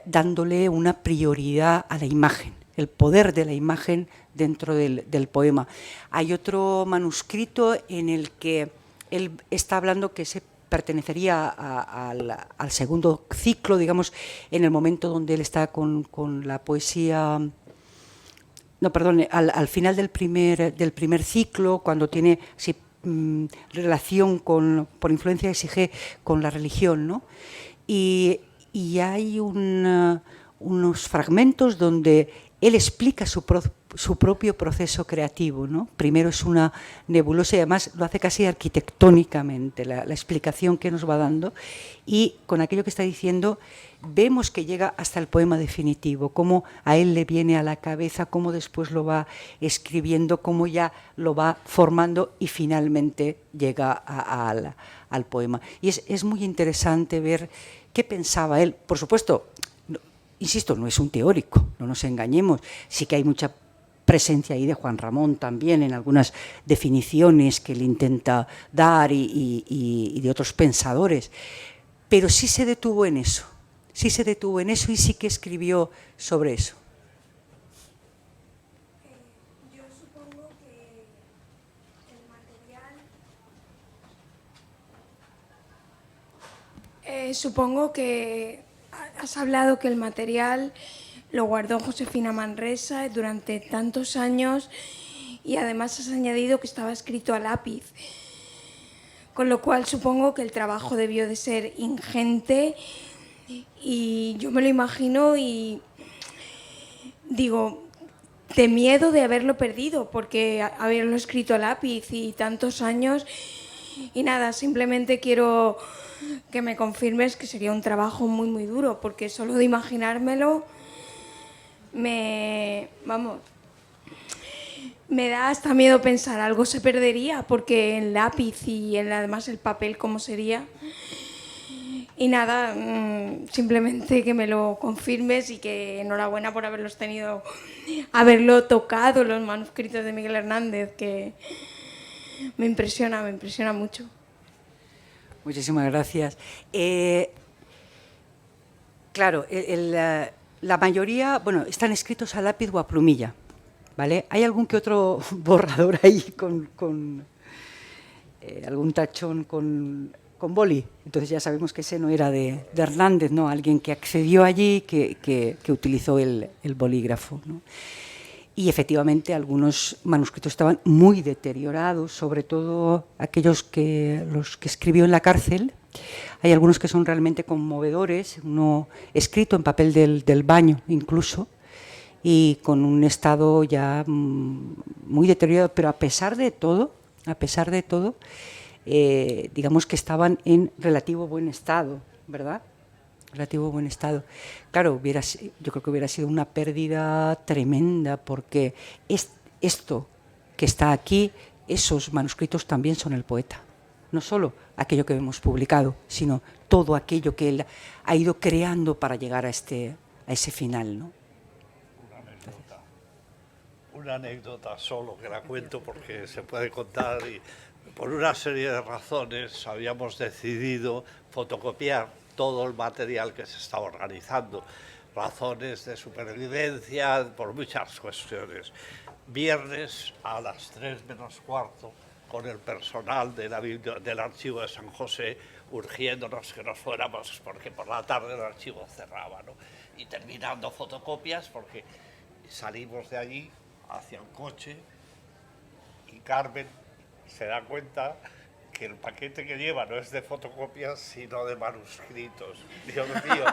Dándole una prioridad a la imagen, el poder de la imagen dentro del poema. Hay otro manuscrito en el que él está hablando que se pertenecería al segundo ciclo, digamos, en el momento donde él está con la poesía. No, perdón, al final del primer ciclo, cuando tiene relación por influencia de Sige con la religión, ¿no? Y hay unos fragmentos donde él explica su propio proceso creativo, ¿no? Primero es una nebulosa y además lo hace casi arquitectónicamente, la explicación que nos va dando, y con aquello que está diciendo vemos que llega hasta el poema definitivo, cómo a él le viene a la cabeza, cómo después lo va escribiendo, cómo ya lo va formando y finalmente llega al poema. Y es muy interesante ver qué pensaba él. Por supuesto, insisto, no es un teórico, no nos engañemos, sí que hay mucha presencia ahí de Juan Ramón también en algunas definiciones que él intenta dar y de otros pensadores, pero sí se detuvo en eso, y sí que escribió sobre eso. Yo supongo que el material... supongo que has hablado que el material lo guardó Josefina Manresa durante tantos años y además has añadido que estaba escrito a lápiz, con lo cual supongo que el trabajo debió de ser ingente y yo me lo imagino y digo, de miedo de haberlo perdido, porque haberlo escrito a lápiz y tantos años y nada, simplemente quiero que me confirmes que sería un trabajo muy muy duro, porque solo de imaginármelo me da hasta miedo pensar algo se perdería, porque en lápiz y además el papel cómo sería. Y nada, simplemente que me lo confirmes y que enhorabuena por haberlo tocado, los manuscritos de Miguel Hernández, que me impresiona mucho. Muchísimas gracias. Claro, la mayoría, bueno, están escritos a lápiz o a plumilla, ¿vale? Hay algún que otro borrador ahí con algún tachón con boli, entonces ya sabemos que ese no era de Hernández, ¿no? Alguien que accedió allí, que utilizó el bolígrafo, ¿no? Y efectivamente algunos manuscritos estaban muy deteriorados, sobre todo los que escribió en la cárcel. Hay algunos que son realmente conmovedores, uno escrito en papel del baño incluso, y con un estado ya muy deteriorado, pero a pesar de todo, digamos que estaban en relativo buen estado, ¿verdad? Relativo buen estado. Claro, yo creo que hubiera sido una pérdida tremenda, porque esto que está aquí, esos manuscritos también son el poeta. No solo aquello que hemos publicado, sino todo aquello que él ha ido creando para llegar a ese final, ¿no? Una anécdota solo, que la cuento porque se puede contar, y por una serie de razones habíamos decidido fotocopiar todo el material que se estaba organizando, razones de supervivencia, por muchas cuestiones. Viernes a las 3 menos cuarto, con el personal del archivo de San José urgiéndonos que nos fuéramos, porque por la tarde el archivo cerraba, ¿no? Y terminando fotocopias, porque salimos de allí hacia un coche y Carmen se da cuenta que el paquete que lleva no es de fotocopias, sino de manuscritos. Dios mío,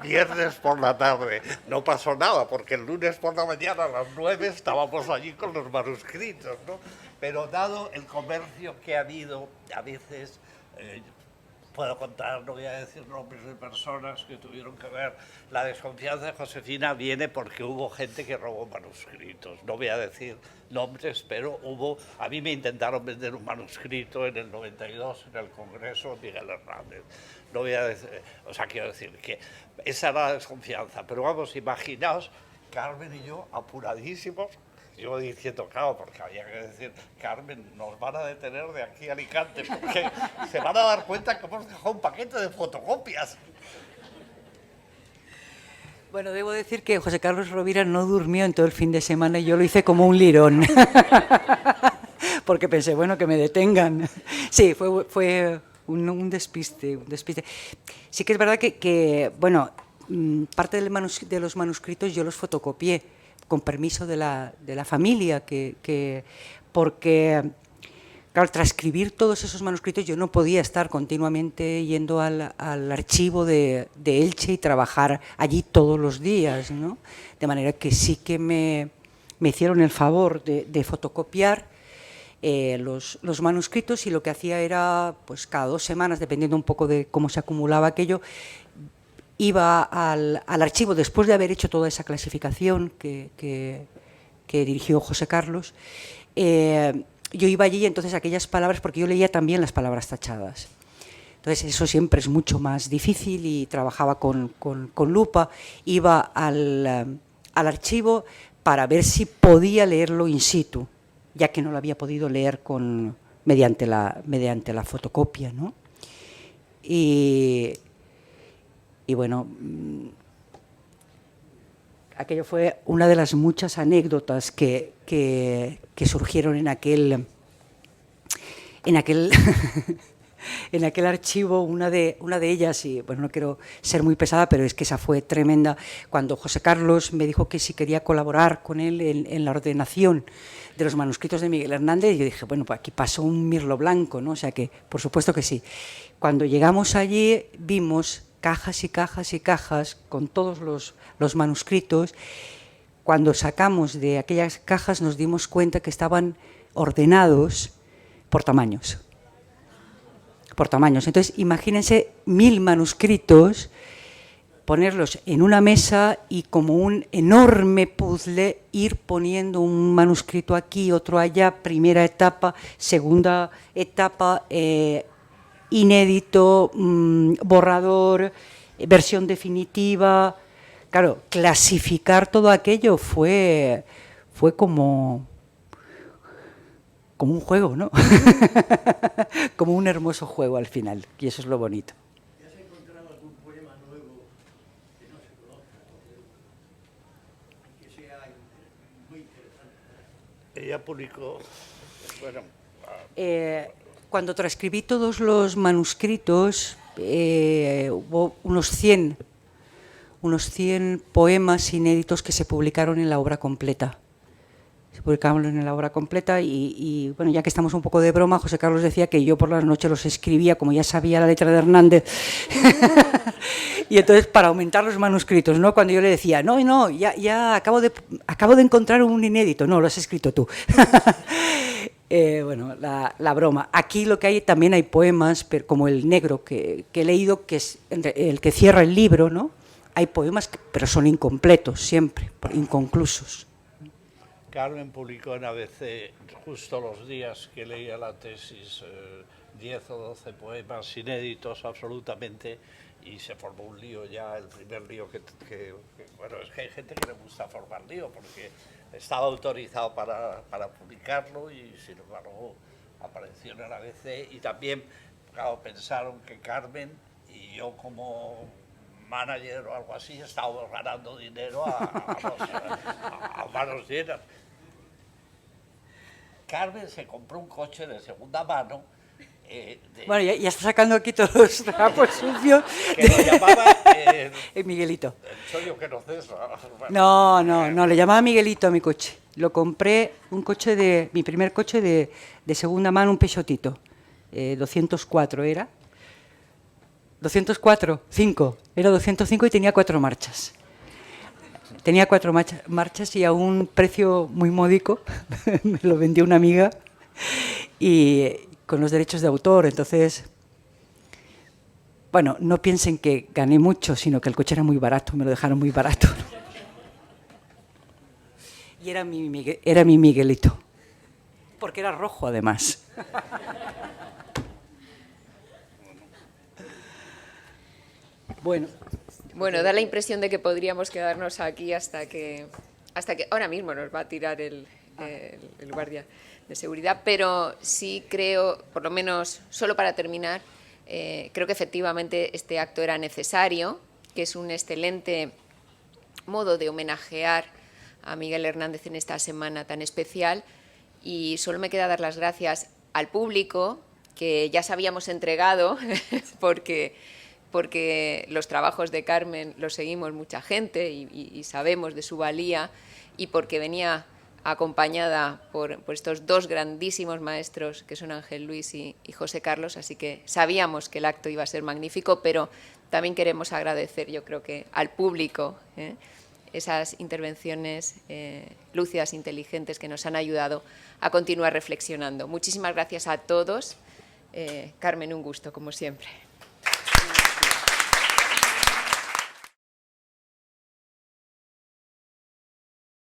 viernes por la tarde. No pasó nada, porque el lunes por la mañana a las 9 estábamos allí con los manuscritos, ¿no? Pero dado el comercio que ha habido, a veces, puedo contar, no voy a decir nombres de personas que tuvieron que ver, la desconfianza de Josefina viene porque hubo gente que robó manuscritos. No voy a decir nombres, pero a mí me intentaron vender un manuscrito en el 92 en el Congreso de Miguel Hernández. No voy a decir, quiero decir que esa era la desconfianza. Pero vamos, imaginaos, Carmen y yo apuradísimos, Yo diciendo, claro, porque había que decir, Carmen, nos van a detener de aquí a Alicante, porque se van a dar cuenta que hemos dejado un paquete de fotocopias. Bueno, debo decir que José Carlos Rovira no durmió en todo el fin de semana y yo lo hice como un lirón. Porque pensé, bueno, que me detengan. Sí, fue un despiste. Sí que es verdad que bueno, parte de los manuscritos yo los fotocopié con permiso de la familia, porque, claro, transcribir todos esos manuscritos yo no podía estar continuamente yendo al archivo de Elche y trabajar allí todos los días, ¿no? De manera que sí que me hicieron el favor de fotocopiar los manuscritos, y lo que hacía era, pues cada 2 semanas, dependiendo un poco de cómo se acumulaba aquello, iba al archivo después de haber hecho toda esa clasificación que dirigió José Carlos. Yo iba allí, entonces aquellas palabras, porque yo leía también las palabras tachadas. Entonces eso siempre es mucho más difícil y trabajaba con lupa. Iba al archivo para ver si podía leerlo in situ, ya que no lo había podido leer mediante la fotocopia, ¿no? Y bueno, aquello fue una de las muchas anécdotas que surgieron en aquel en aquel archivo. Una de ellas, y bueno, no quiero ser muy pesada, pero es que esa fue tremenda, cuando José Carlos me dijo que si quería colaborar con él en la ordenación de los manuscritos de Miguel Hernández, y yo dije, bueno, pues aquí pasó un mirlo blanco, ¿no? O sea que, por supuesto que sí. Cuando llegamos allí, vimos cajas y cajas y cajas con todos los manuscritos. Cuando sacamos de aquellas cajas nos dimos cuenta que estaban ordenados por tamaños. Entonces, imagínense 1000 manuscritos, ponerlos en una mesa y como un enorme puzzle ir poniendo un manuscrito aquí, otro allá, primera etapa, segunda etapa, inédito, borrador, versión definitiva. Claro, clasificar todo aquello fue como un juego, ¿no? Como un hermoso juego al final, y eso es lo bonito. ¿Ya has encontrado algún poema nuevo que no se conozca, que sea muy interesante? Ella publicó, bueno... Cuando transcribí todos los manuscritos, hubo unos 100 poemas inéditos que se publicaron en la obra completa. Se publicaron en la obra completa y, bueno, ya que estamos un poco de broma, José Carlos decía que yo por las noches los escribía, como ya sabía la letra de Hernández. Y entonces, para aumentar los manuscritos, ¿no? Cuando yo le decía, no, ya acabo de encontrar un inédito. No, lo has escrito tú. Bueno, la broma. Aquí lo que hay, también hay poemas, pero como el negro que he leído, que es el que cierra el libro, ¿no? Hay poemas, pero son incompletos siempre, inconclusos. Carmen publicó en ABC, justo los días que leía la tesis, 10 o 12 poemas inéditos absolutamente, y se formó un lío ya, el primer lío bueno, es que hay gente que le gusta formar lío, porque estaba autorizado para publicarlo y sin embargo apareció en el ABC, y también, claro, pensaron que Carmen y yo como manager o algo así estábamos ganando dinero a manos llenas. Carmen se compró un coche de segunda mano. Bueno, ya está sacando aquí todos los trapos sucios. Que lo llamaba... Miguelito. El chollo que no cesa. No, le llamaba Miguelito a mi coche. Lo compré, mi primer coche de segunda mano, un Peugeotito. 204 era. 5. Era 205 y tenía 4 marchas. Tenía 4 marchas y a un precio muy módico. Me lo vendió una amiga y con los derechos de autor. Entonces, bueno, no piensen que gané mucho, sino que el coche era muy barato, me lo dejaron muy barato. Y era mi Miguelito, porque era rojo además. Bueno, da la impresión de que podríamos quedarnos aquí hasta que ahora mismo nos va a tirar el el guardia de seguridad, pero sí creo, por lo menos solo para terminar, creo que efectivamente este acto era necesario, que es un excelente modo de homenajear a Miguel Hernández en esta semana tan especial, y solo me queda dar las gracias al público, que ya se habíamos entregado, porque los trabajos de Carmen los seguimos mucha gente y sabemos de su valía, y porque venía acompañada por estos dos grandísimos maestros que son Ángel Luis y José Carlos, así que sabíamos que el acto iba a ser magnífico, pero también queremos agradecer, yo creo que al público, esas intervenciones lúcidas, inteligentes, que nos han ayudado a continuar reflexionando. Muchísimas gracias a todos. Carmen, un gusto, como siempre.